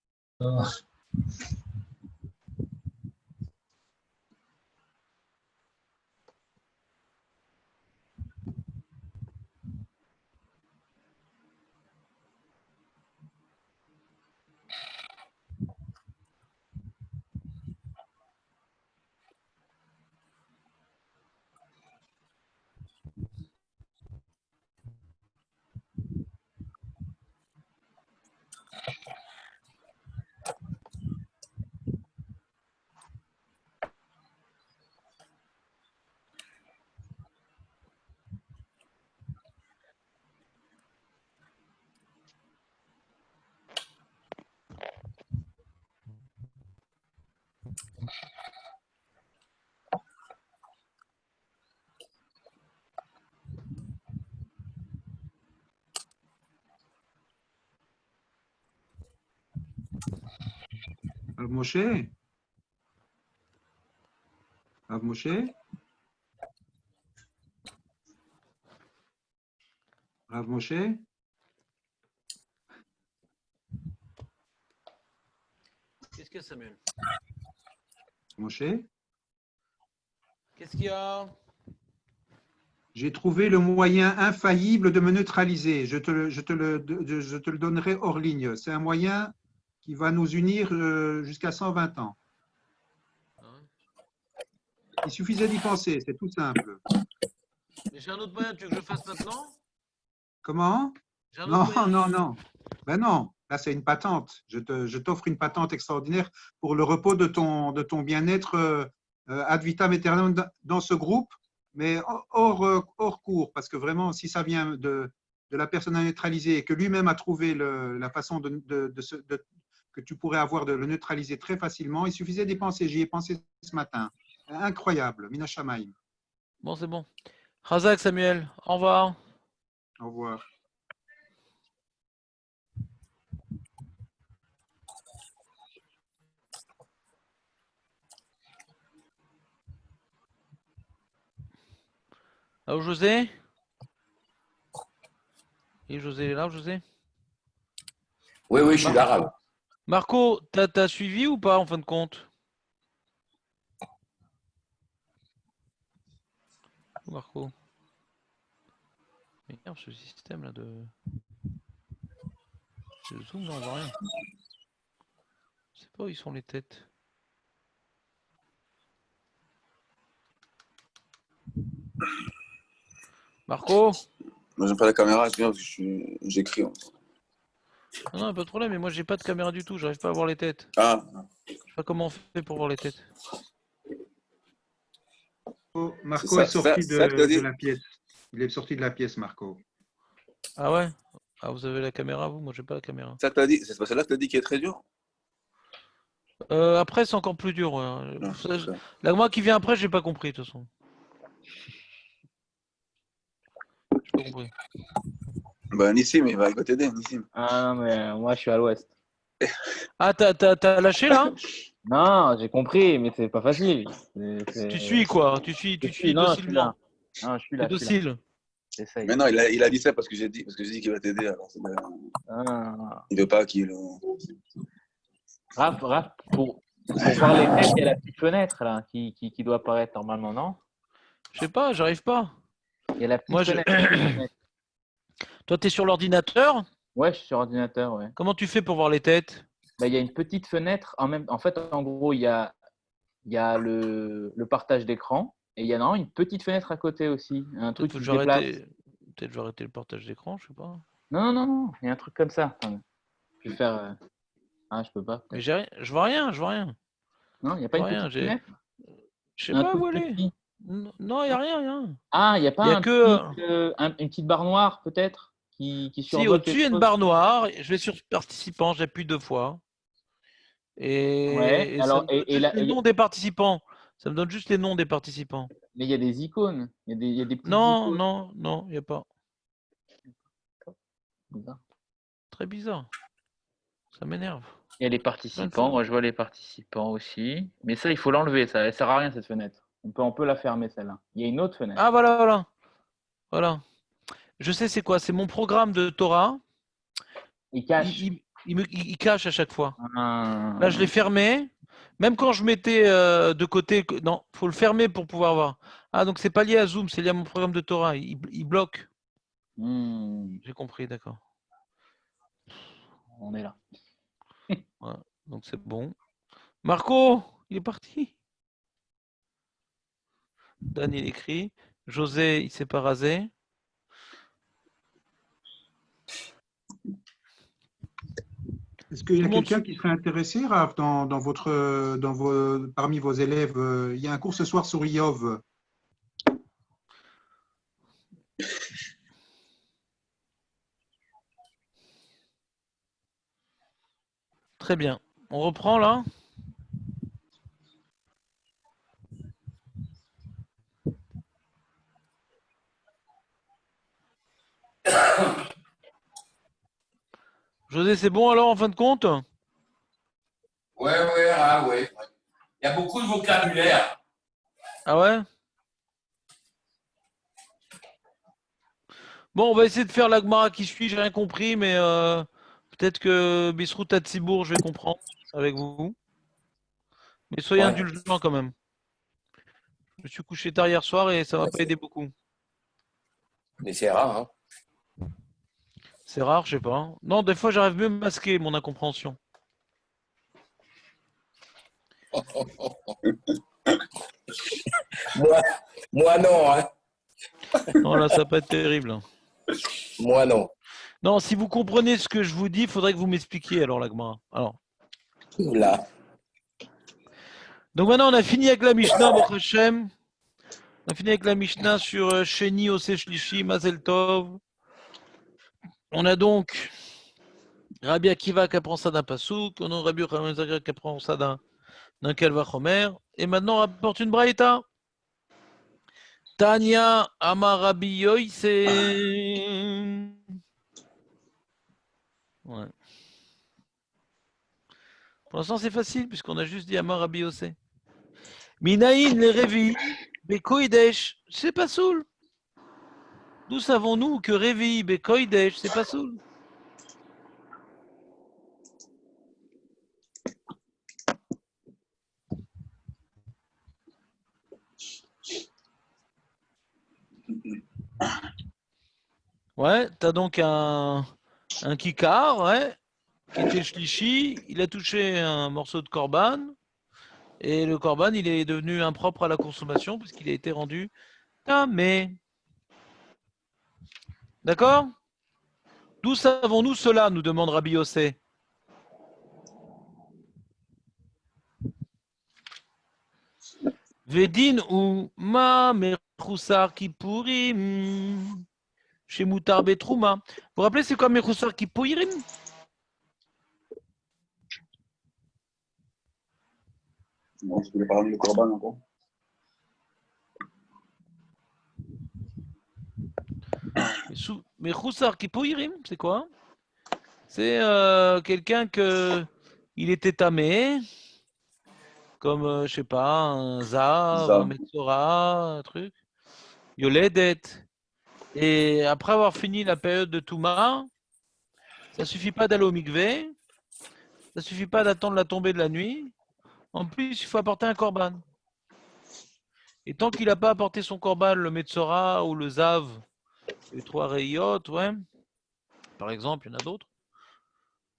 Rav Moshe? Rav Moshe? Rav Moshe? Qu'est-ce qu'il y a, Samuel? Moshe? Qu'est-ce qu'il y a? J'ai trouvé le moyen infaillible de me neutraliser. Je te le donnerai hors ligne. C'est un moyen qui va nous unir jusqu'à 120 ans. Il suffisait d'y penser, c'est tout simple. Mais j'ai un autre moyen, tu veux que je le fasse maintenant? Comment? Non. Ben non, là c'est une patente. Je t'offre une patente extraordinaire pour le repos de ton bien-être ad vitam aeternam dans ce groupe, mais hors cours, parce que vraiment, si ça vient de la personne à neutraliser et que lui-même a trouvé la façon que tu pourrais avoir de le neutraliser très facilement, il suffisait d'y penser. J'y ai pensé ce matin. Incroyable, Mina Shamaim. Bon, c'est bon. Razak, Samuel, au revoir. Au revoir. Allô, José? Et José est là, José? Oui, oui, je suis là, Rav. Marco, t'as suivi ou pas en fin de compte? Marco. Merde, ce système là de. Le zoom, là, on voit rien. Je sais pas où ils sont les têtes. Marco? Moi, j'aime pas la caméra, c'est bien parce que j'écris. Non, non, pas de problème, mais moi j'ai pas de caméra du tout, j'arrive pas à voir les têtes. Ah, Je sais pas comment on fait pour voir les têtes. Marco est c'est sorti ça que t'as de dit. la pièce. Il est sorti de la pièce, Marco. Ah ouais? Ah, vous avez la caméra, vous? Moi j'ai pas la caméra. Ça que t'as dit. C'est pas celle-là que t'as dit qui est très dur. Après, c'est encore plus dur. Ouais. Non, Ça, d'accord. moi qui vient après, j'ai pas compris de toute façon. J'ai pas compris. Bah, Nissim, il va t'aider, Nissim. Ah non, mais moi, je suis à l'ouest. Ah, t'as lâché là? Non, j'ai compris, mais c'est pas facile. Tu suis quoi? Tu suis Je suis, non, je suis là. docilement. Non, je suis T'es là, je suis là. docile. J'essaye. Mais non, il a dit ça parce que j'ai dit qu'il va t'aider. Alors, Ah. il veut pas qu'il. Raph, pour voir les têtes, il y a la petite fenêtre là qui doit apparaître normalement, non? Je sais pas, j'arrive pas. Il y a la petite Moi, fenêtre. Toi, t'es sur l'ordinateur? Ouais, je suis sur ordinateur, ouais. Comment tu fais pour voir les têtes? Bah, il y a une petite fenêtre. En fait, en gros, il y a le partage d'écran et il y a non, une petite fenêtre à côté aussi. Un truc Peut-être qui que se déplace. Peut-être je vais arrêter le partage d'écran, je sais pas. Non, non, non, il y a un truc comme ça. Attends, je vais faire. Ah, je peux pas. Mais je vois rien, je vois rien. Non, il n'y a Je pas une vois rien. petite fenêtre? Je sais Un pas tout où elle est. petit. Non, il n'y a rien, rien. Ah, il n'y a pas Il y a un que. petit, une petite barre noire peut-être qui Si, survole au-dessus, il quelque y a une chose? barre noire. Je vais sur participants, j'appuie 2 fois. Ouais, Et ça alors, me donne juste les noms des participants. Ça me donne juste les noms des participants. mais il y a des icônes. Il y a des petites Non, icônes. non, non, il n'y a pas. Bizarre. Très bizarre. Ça m'énerve. Il y a les participants. Moi, je vois les participants aussi. Mais ça, il faut l'enlever. Ça ne sert à rien, cette fenêtre. On peut la fermer, celle-là. Il y a une autre fenêtre. Ah, voilà, voilà. Voilà. Je sais c'est quoi. C'est mon programme de Torah. Il cache. Il cache à chaque fois. Ah. Là, je l'ai fermé. Même quand je mettais de côté. Non, il faut le fermer pour pouvoir voir. Ah, donc c'est pas lié à Zoom, c'est lié à mon programme de Torah. Il bloque. J'ai compris, d'accord. On est là. Voilà. Donc c'est bon. Marco, il est parti. Dan, il écrit. José, il s'est pas rasé. Est-ce qu'il y a Tout le monde quelqu'un qui serait intéressé, Raph, parmi vos élèves? Il y a un cours ce soir sur Iov. Très bien. On reprend là. José, c'est bon alors en fin de compte? Ouais, ah ouais. Il y a beaucoup de vocabulaire. Ah ouais? Bon, on va essayer de faire l'Agmara qui suit, j'ai rien compris, mais peut-être que Bisrout Tatsibourg, je vais comprendre avec vous. Mais soyez Ouais. indulgents quand même. Je me suis couché tard hier soir et ça m'a pas aidé beaucoup. Mais c'est rare, hein. C'est rare, je sais pas. Non, des fois j'arrive mieux à masquer mon incompréhension. Moi non, hein. Non, là, ça va pas être terrible. Moi non. Non, si vous comprenez ce que je vous dis, il faudrait que vous m'expliquiez alors l'Agmara. Alors. Là. Donc maintenant, on a fini avec la Mishnah, Baruch Hashem. On a fini avec la Mishnah sur Sheni, Ose, Shlishi, Mazel Tov. On a donc Rabbi Akiva qui apprend ça d'un pasouk, on a Rabbi Yochanan qui apprend ça d'un Kalvachomer. Et maintenant, on rapporte une braïta. Tanya Amar Rabbi Yoïse. Ouais. Pour l'instant, c'est facile puisqu'on a juste dit Amar Rabbi Yossé. Minaïn les Révi, Bekoidesh, c'est pas soul. D'où savons-nous que Revi Bekoidesh, c'est pas soul? Ouais, t'as donc un kikar, ouais, qui était shlishi, il a touché un morceau de korban, et le korban, il est devenu impropre à la consommation puisqu'il a été rendu tamé. D'accord? D'où savons-nous cela, nous demande Rabbi Yossé. Vedin ou ma mechoussar kippurim chez Moutar Betrouma. Vous vous rappelez c'est quoi mechoussar kippurim? Bon, je voulais parler du Corban encore. Mechoussar kippurim, c'est quoi? C'est quelqu'un que il était tamé, comme je sais pas, un zav, un Zav. metzora, un truc, yoledet. Et après avoir fini la période de Touma, ça suffit pas d'aller au mikvé, ça suffit pas d'attendre la tombée de la nuit. En plus, il faut apporter un korban. Et tant qu'il n'a pas apporté son korban, le metzora ou le zav, les trois rayot, ouais. Par exemple, il y en a d'autres.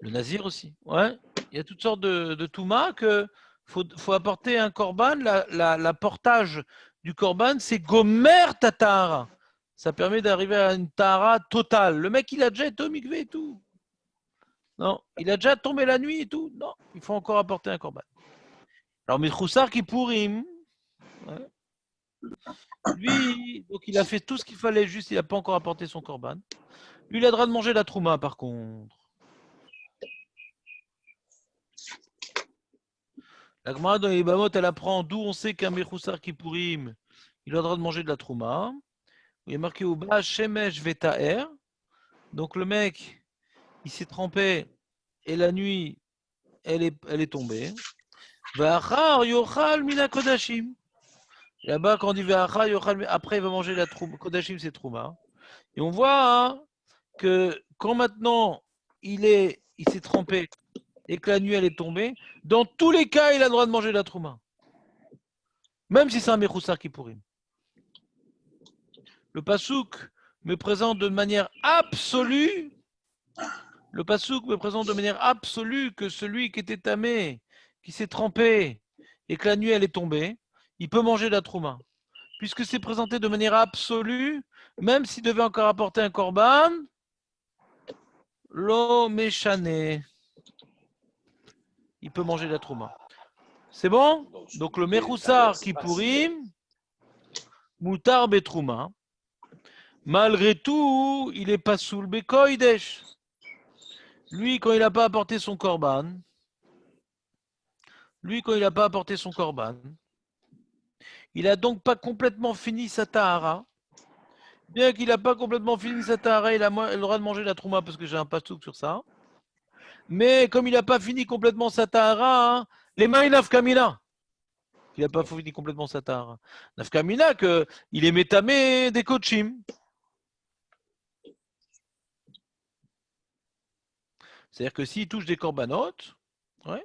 Le nazir aussi, ouais. Il y a toutes sortes de Touma que faut apporter un korban. La portage du korban, c'est gomer tatara. Ça permet d'arriver à une tahara totale. Le mec, il a déjà été au mikvé et tout. Non, il a déjà tombé la nuit et tout. Non, il faut encore apporter un korban. Alors, Mechoussar Kippourim, ouais. Lui, donc il a fait tout ce qu'il fallait, juste il n'a pas encore apporté son korban. Lui, il a le droit de manger la trouma, par contre. La Gemara dans les Bamot, elle apprend d'où on sait qu'un Mechoussar Kippourim, il a le droit de manger de la trouma. Il est marqué au bas Shemesh Vetaer. Donc le mec, il s'est trempé et la nuit, elle est tombée. Va'achar yochal mina kodashim. Là-bas, quand on dit Va'achar yochal, après il va manger la trouma. Kodashim, c'est trouma. Et on voit hein, que quand maintenant il s'est trempé et que la nuit elle est tombée, dans tous les cas, il a le droit de manger la trouma. Même si c'est un Mechoussar Kippourim. Le Passouk me présente de manière absolue, que celui qui était tamé, qui s'est trempé et que la nuit elle est tombée, il peut manger la trouma. Puisque c'est présenté de manière absolue, même s'il devait encore apporter un korban, lo méchané. Il peut manger la trouma. C'est bon? Donc le Mechoussar Kippourim, Moutar Betrouma. Malgré tout, il n'est pas sous le Bekoidesh. Lui, quand il n'a pas apporté son korban, il n'a donc pas complètement fini sa tahara. Bien qu'il n'a pas complètement fini sa tahara, il a le droit de manger la trouma parce que j'ai un pastouk sur ça. Mais comme il n'a pas fini complètement sa tahara, hein, les mains nafkamina. Il n'a pas fini complètement sa tahara. Nafkamina, qu'il est métamé des kochim. C'est-à-dire que s'il touche des corbanotes, ouais,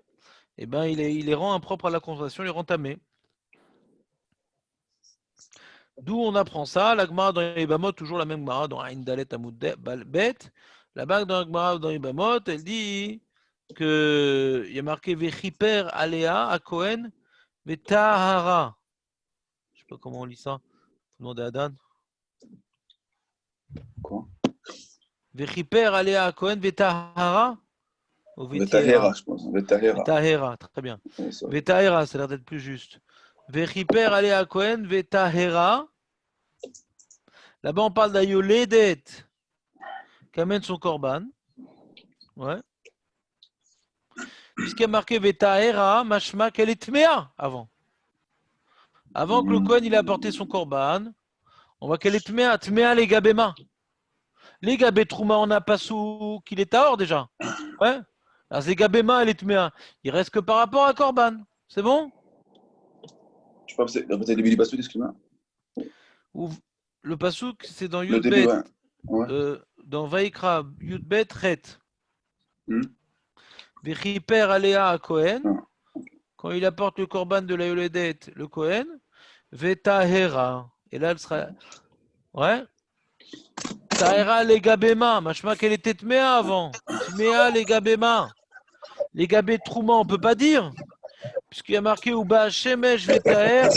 eh ben il les rend impropres à la consommation, il les rend tamés. D'où on apprend ça, la Gemara dans les Bamot, toujours la même Gemara dans Aïn Dalet Amud Bet. Là-bas dans la Gemara dans les Bamot, elle dit que il y a marqué Vechiper Alea à Cohen Vetahara. Je sais pas comment on lit ça. Faut demander à Dan. Quoi? Vechiper Alea à Cohen Vetahara. Vetahera, je pense. Vetahera. Vetahera, très bien. Ouais, ça. Vetahera, ça a l'air d'être plus juste. Vechiper Alea Cohen Vetahera. Là-bas, on parle d'Ayoledet qui amène son korban. Ouais. Puisqu'il y a marqué Vetahera, mashma qu'elle est tméa avant. Avant que le Kohen il ait apporté son korban, on voit qu'elle est tméa les gabéma. Les gabé trouma, on n'a pas sous qu'il est à or déjà. Ouais. Alors, c'est gabéma, elle est tméa. Il reste que par rapport à korban. C'est bon? Je sais pas, c'est le début du Passouk, excuse-moi. le pasouk, c'est dans Le début, Yudbet, ouais. Ouais. dans Vaikra, Yudbet, Chet. Hmm. Vechiper Alea à Cohen, Ah. quand il apporte le korban de la Yoledet, le Cohen, Vetahera. Et là, elle sera. Ouais. Tahera les gabema. Machma qu'elle était tmea avant. Tmea les gabema. Les gabé trouma, on peut pas dire. Puisqu'il y a marqué Uba Shemesh Vetaher,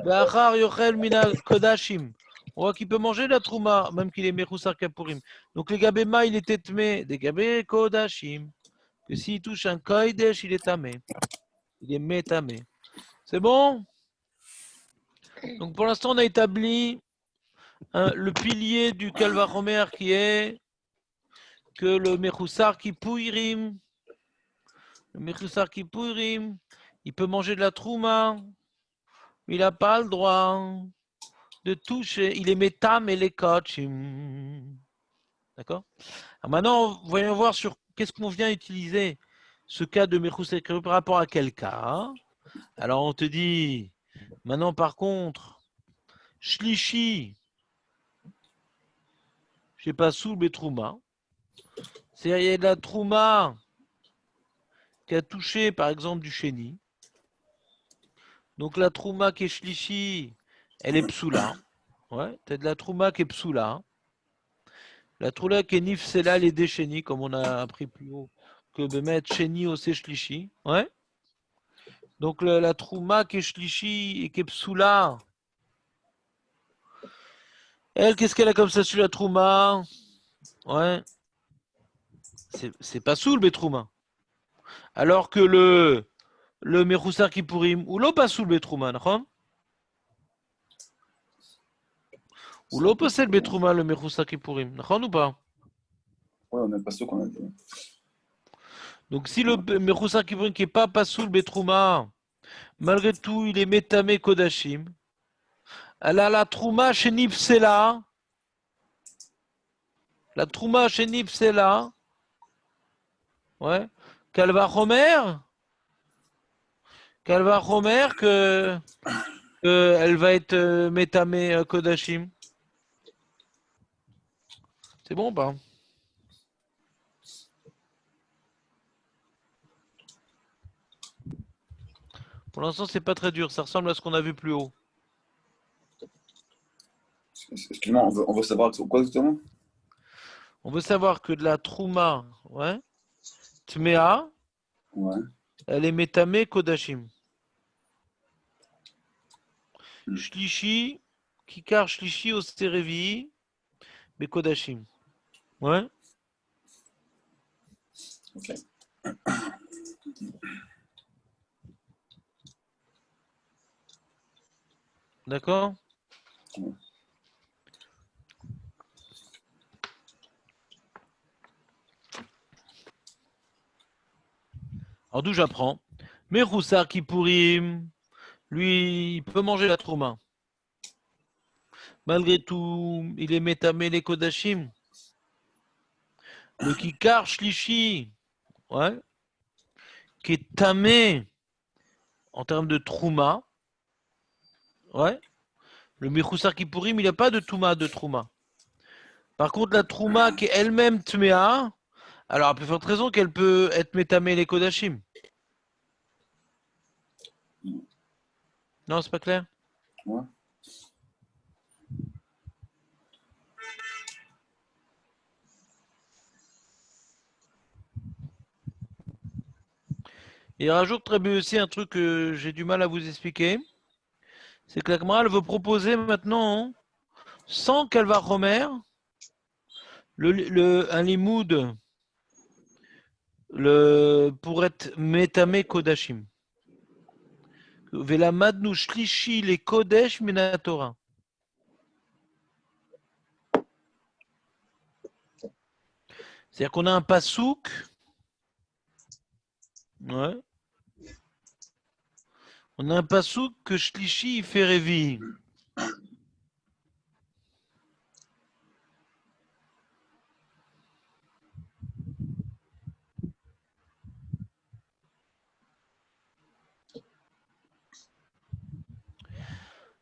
Beachar Yochel Mina Kodashim. On voit qu'il peut manger la trouma, même qu'il est Mechoussar Kapurim. Donc les gabéma, il était tmé, des gabé Kodashim. Que s'il touche un Kodesh, il est tamé. Il est métamé. C'est bon? Donc pour l'instant, on a établi le pilier du Kalvachomer qui est que le Mechoussar Kipurim, il peut manger de la trouma, mais il n'a pas le droit de toucher. Il est métam et les kachim. D'accord? Alors maintenant, voyons voir sur qu'est-ce qu'on vient utiliser ce cas de Mechoussar par rapport à quel cas. Alors on te dit, maintenant par contre, Shlishi, je sais pas, sous le trouma. C'est-à-dire, il y a de la trouma qui a touché, par exemple, du chéni. Donc, la trouma qui est shlishi, elle est psoula. Ouais, tu as de la trouma qui est psoula. La trouma qui est nifsela, elle est déchénie, comme on a appris plus haut, que bemet chéni au shlishi. Ouais. Donc, la trouma qui est shlishi et qui est psoula, elle, qu'est-ce qu'elle a comme ça sur la trouma? Ouais. C'est pas sous le betrouma. Alors que le Mechoussar Kipurim, ou l'eau pas sous le Betrouma, d'accord? Ou l'eau possède le Betrouma, le Mechoussar Kipurim, d'accord ou pas? Ouais, on n'a pas ce qu'on a dit. Donc si le Mechoussar Kipurim qui n'est pas sous le Betrouma, malgré tout, il est Metame Kodashim, elle a la Trouma chez Nipsela, la Trouma chez Nipsela, ouais, Kalva Homer, que elle va être Metame Kodashim. C'est bon ou pas? Pour l'instant, c'est pas très dur. Ça ressemble à ce qu'on a vu plus haut. Excuse-moi, on veut savoir quoi exactement? On veut savoir que de la trouma, ouais, tmea, Ouais. elle est metame kodashim. Hmm. Shlishi, kikar shlishi osterevi, bekodashim. Ouais. Ok. D'accord? Ouais. Alors d'où j'apprends? Mechoussar Kipurim, lui, il peut manger la trouma. Malgré tout, il est metame les kodashim. Le kikar shlishi, ouais, qui est tamé en termes de trouma, ouais. Le Mechoussar Kipurim, il n'a pas de touma, de trouma. Par contre, la trouma qui est elle-même tmea, alors à plus forte raison qu'elle peut être métamée les kodashim. Non, c'est pas clair? Ouais. Il rajoute très bien aussi un truc que j'ai du mal à vous expliquer. C'est que la Gemara veut proposer maintenant, sans Kalva Homer, un limoud pour être métamé kodashim. Velamadnu shlishi les kodesh minatora. C'est-à-dire qu'on a un pasouk. Ouais. On a un pasouk que shlishi il fait révi.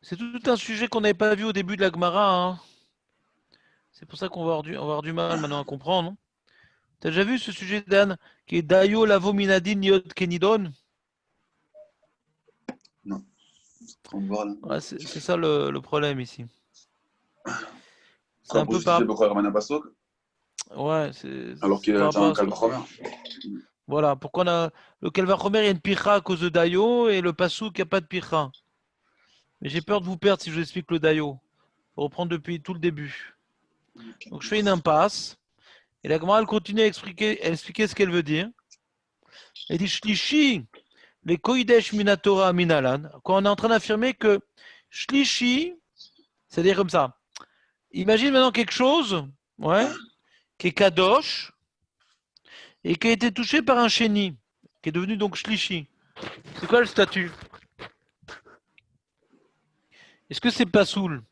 C'est tout un sujet qu'on n'avait pas vu au début de la Gemara. Hein. C'est pour ça qu'on va avoir du mal maintenant à comprendre. Tu as déjà vu ce sujet, Dan, qui est Dayo Lavo Minadin Yod Kenidon? On va voir là. Ouais, c'est ça le problème ici. C'est Quand un pour peu par. justifier pourquoi Ramana Pasok, Ouais, c'est alors c'est qu'il y par a rapport un à ça. Kalvachomer. Voilà, pourquoi on a le Kalvachomer, il y a une picha à cause de Dayo et le Passouk, il n'y a pas de picha. Mais j'ai peur de vous perdre si je vous explique le Dayo. Faut reprendre depuis tout le début. Donc je fais une impasse. Et la Gemara, elle continue à expliquer ce qu'elle veut dire. Elle dit Shlishi, les Koidesh Minatora Minalan. Quand on est en train d'affirmer que Shlishi, c'est-à-dire comme ça. Imagine maintenant quelque chose, ouais, qui est Kadosh et qui a été touché par un Sheni, qui est devenu donc Shlishi. C'est quoi le statut? Est-ce que c'est Pasoul,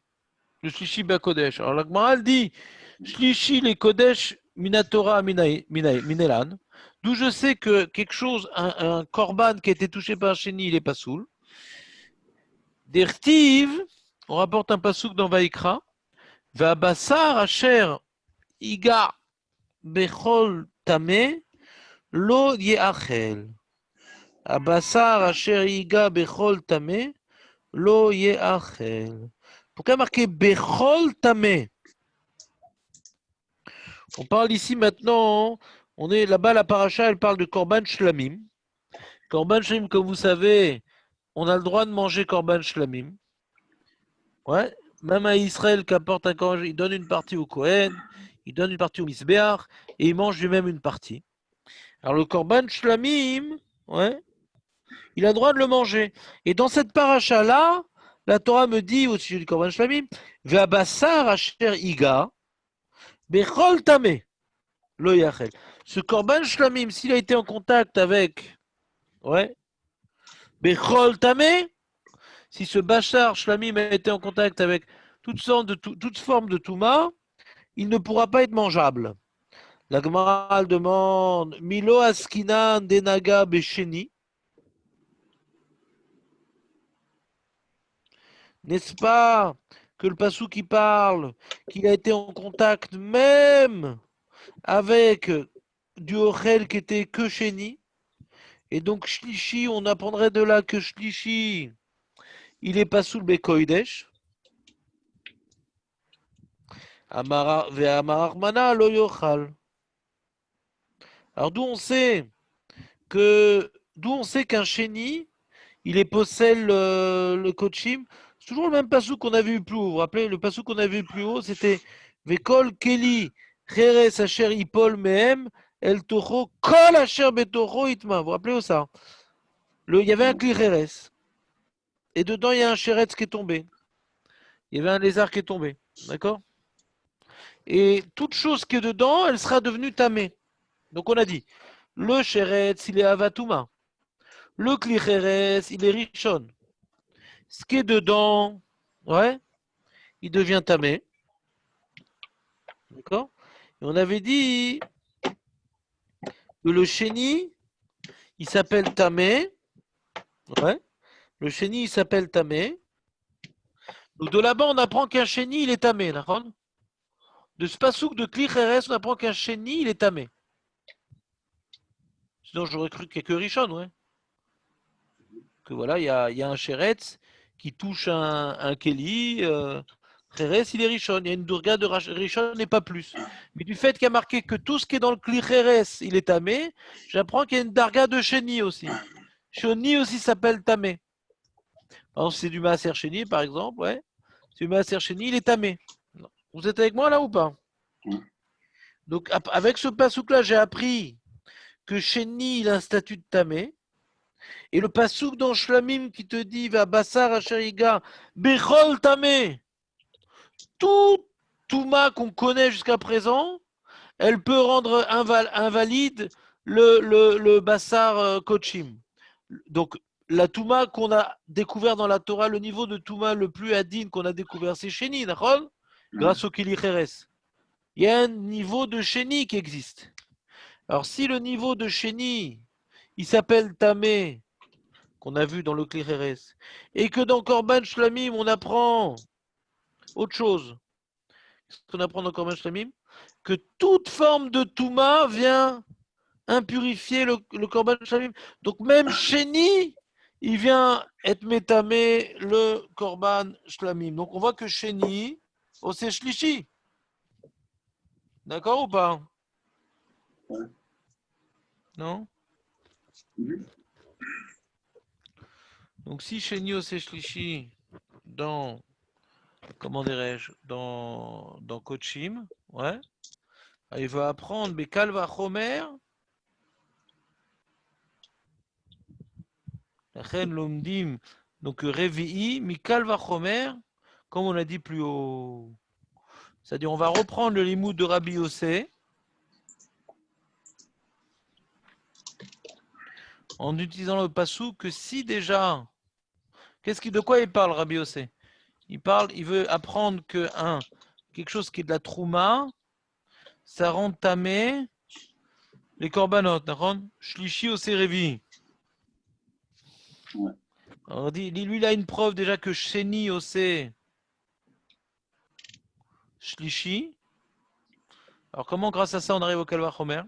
le Shlishi Bakodesh? Alors la Gemara, elle dit Shlishi les Kodesh Minatora Minelan. D'où je sais que quelque chose, un korban qui a été touché par un Sheni, il est Pasoul. Dertiv, on rapporte un pasouk dans Vaikra. Va basar asher iga bechol tameh lo yeachel. Abasar asher iga bechol tameh lo yeachel. Pourquoi marqué bechol tameh? On parle ici maintenant, on est là-bas, la paracha, elle parle de korban shlamim. Korban shlamim, comme vous savez, on a le droit de manger korban shlamim. Ouais, même à Israël qui apporte un korban, il donne une partie au Kohen, il donne une partie au Misbéach, et il mange lui-même une partie. Alors le korban shlamim, ouais, il a le droit de le manger. Et dans cette paracha-là, la Torah me dit au sujet du korban shlamim, Ve'abassar asher iga, bechol tameh, lo yachel. Ce korban shlamim, s'il a été en contact avec, ouais, bechol tameh, si ce bachar shlamim a été en contact avec toutes formes de touma, il ne pourra pas être mangeable. La Gemara demande Milo askinan denaga besheni. N'est-ce pas que le passou qui parle, qu'il a été en contact même avec du ochel qui était que sheni, et donc shlishi, on apprendrait de là que shlishi, il est pas sous le bekoidesh. Amara ve'amarmana lo yochal. Alors d'où on sait qu'un sheni, il est possède le kochim. C'est toujours le même passou qu'on a vu plus haut. Vous vous rappelez, le passou qu'on a vu plus haut, c'était Vekol Keli Cheres Asher Ipol Mehem El Toho Kol Asher Betocho Itma. Vous vous rappelez ça? Il y avait un Kli Cheres. Et dedans, il y a un Sheretz qui est tombé. Il y avait un lézard qui est tombé. D'accord? Et toute chose qui est dedans, elle sera devenue tamée. Donc on a dit, le Sheretz, il est Avatouma. Le Kli Cheres, il est Rishon. Ce qui est dedans, ouais, il devient tamé. D'accord? Et on avait dit que le chéni, il s'appelle tamé. Ouais. Le chéni, il s'appelle tamé. Donc de là-bas, on apprend qu'un chéni, il est tamé. D'accord? De ce pasouk de Kli Cheres, on apprend qu'un chéni, il est tamé. Sinon, j'aurais cru qu'il n'y a que Rishon, ouais. Que voilà, il y a un Sheretz qui touche un Keli. Cheres, il est Rishon. Il y a une Durga de Rishon et pas plus. Mais du fait qu'il y a marqué que tout ce qui est dans le Kli Cheres, il est tamé, j'apprends qu'il y a une Darga de Sheni aussi. Sheni aussi s'appelle tamé. Par exemple, c'est du Maaser Sheni, par exemple, ouais. C'est du Maaser Sheni, il est tamé. Vous êtes avec moi là ou pas? Donc, avec ce pasouk-là, j'ai appris que Sheni, il a un statut de tamé. Et le pasouk dans Shlamim qui te dit va Bassar Asheriga, Bechol tamé. Tout Touma qu'on connaît jusqu'à présent, elle peut rendre invalide le Bassar Kochim. Donc, la Touma qu'on a découvert dans la Torah, le niveau de Touma le plus adine qu'on a découvert, c'est Sheni, d'accord? Grâce au Kili Cheres. Il y a un niveau de Sheni qui existe. Alors, si le niveau de Sheni, il s'appelle Tamé, qu'on a vu dans le Kli Cheres, et que dans Korban Shlamim, on apprend autre chose. ce qu'on apprend dans Korban Shlamim, que toute forme de Touma vient impurifier le Korban Shlamim. Donc même Sheni, il vient être métamé le Korban Shlamim. Donc on voit que Sheni, c'est Shlishi. D'accord ou pas? Ouais. Non? Donc si Sheni c'est Shlishi dans, comment dirais-je, dans Kochim, ouais, il va apprendre Bekal Vachomer, Lachen Lomdim, donc Revi'i, Mikal Vachomer, comme on l'a dit plus haut. C'est-à-dire on va reprendre le limoud de Rabbi Yossé en utilisant le passou que si déjà, de quoi il parle Rabbi Yossé? Il veut apprendre que quelque chose qui est de la trouma, ça rend tamé les korbanot, d'accord? Shlishi au Serevi. Ouais. Alors lui, il a une preuve déjà que Sheni Ose Shlishi. Alors comment grâce à ça on arrive au Kalva Chomer?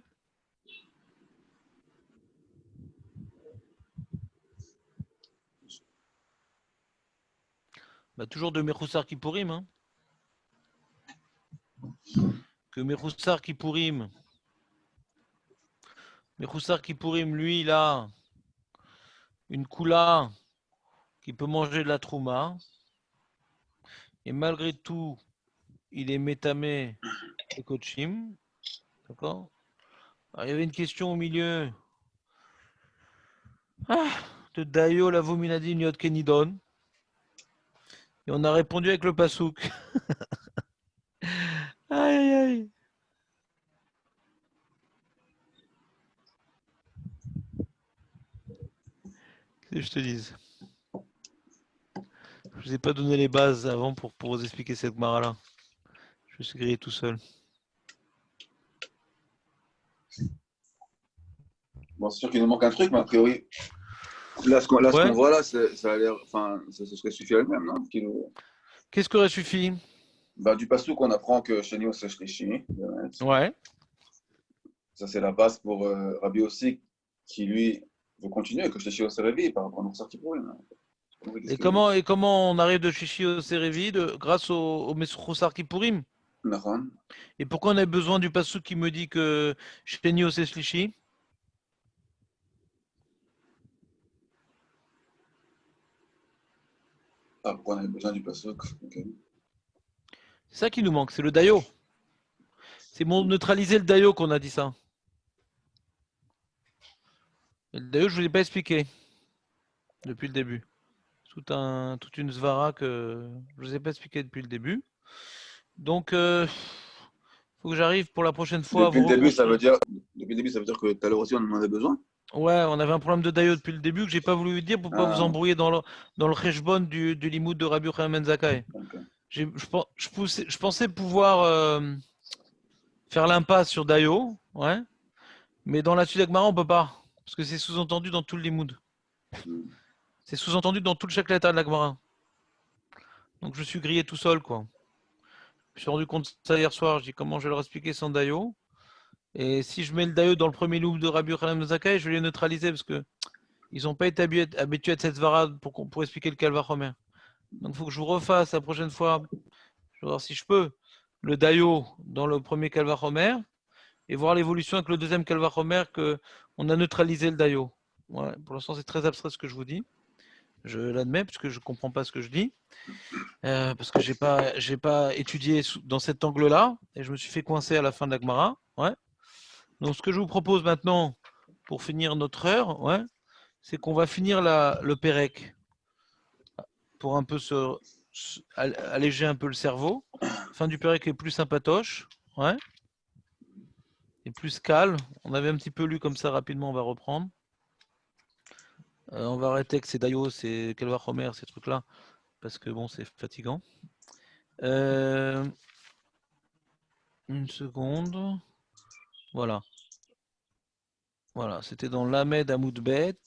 Bah, toujours de Mechoussar Kippourim. Hein. Que Mechoussar Kippourim, lui, il a une Kula qui peut manger de la Trouma. Et malgré tout, il est métamé et Kochim. D'accord? Alors, il y avait une question au milieu. De Dayo la Vominadine Yot Kenidon. Et on a répondu avec le pasouk. Aïe aïe aïe. Qu'est-ce que je te dise? Je vous ai pas donné les bases avant pour vous expliquer cette mara-là. Je me suis grillé tout seul. Bon, c'est sûr qu'il nous manque un truc, mais a priori, là, ce qu'on voit là, ça a l'air, enfin, ça serait suffit à elle-même, non? Qu'est-ce qui aurait suffi? Bah, du passou qu'on apprend que Sheni c'est Shlishi. Ouais. Ça, c'est la base pour Rabbi aussi, qui lui veut continuer, que Shlishi c'est Revi par rapport à notre sortie pour lui. Et comment on arrive de Chichi au Serevi grâce au Mesroussar Kippourim? Et pourquoi on a besoin du passou qui me dit que Shenio c'est Shlishi? Ah, pourquoi on a besoin du passou? Okay. C'est ça qui nous manque, c'est le Dayo. C'est pour neutraliser le Dayo qu'on a dit ça. Et le Dayo, je ne vous l'ai pas expliqué depuis le début. Toute une svara que je ne vous ai pas expliqué depuis le début. Donc, faut que j'arrive pour la prochaine fois. Depuis le début, ça veut dire que tout à l'heure aussi, on en avait besoin. Ouais, on avait un problème de Dayo depuis le début que j'ai pas voulu dire pour pas vous embrouiller dans le cheshbon du limoud de Rabbi Yochanan ben Zakkai. Okay. Je pensais pouvoir faire l'impasse sur Dayo, ouais, mais dans la suite d'Agmara, on peut pas, parce que c'est sous-entendu dans tout le limoud. C'est sous-entendu dans tout le chakletar de l'Agmara. Donc je suis grillé tout seul, quoi. Je me suis rendu compte de ça hier soir, je dis comment je vais leur expliquer sans Dayo. Et si je mets le Dayo dans le premier loop de Rabbi Yochanan ben Zakkai, je vais les neutraliser parce que ils n'ont pas été habitués à cette svara pour expliquer le Kalva Chomer. Donc il faut que je vous refasse la prochaine fois. Je vais voir si je peux. Le Dayo dans le premier Kalva Chomer et voir l'évolution avec le deuxième Kalva Chomer qu'on a neutralisé le Dayo. Ouais, pour l'instant, c'est très abstrait ce que je vous dis. Je l'admets parce que je ne comprends pas ce que je dis. Parce que j'ai pas étudié dans cet angle-là et je me suis fait coincer à la fin de la Gemara. Ouais. Donc ce que je vous propose maintenant pour finir notre heure, ouais, c'est qu'on va finir le Pérec pour un peu alléger un peu le cerveau. Fin du Pérec est plus sympatoche, ouais, et plus calme. On avait un petit peu lu comme ça rapidement, on va reprendre. On va arrêter avec ces Dayo, ces Kalva Chomer, ces trucs-là, parce que bon, c'est fatigant. Une seconde. Voilà. Voilà, c'était dans l'Amed Amoudbet.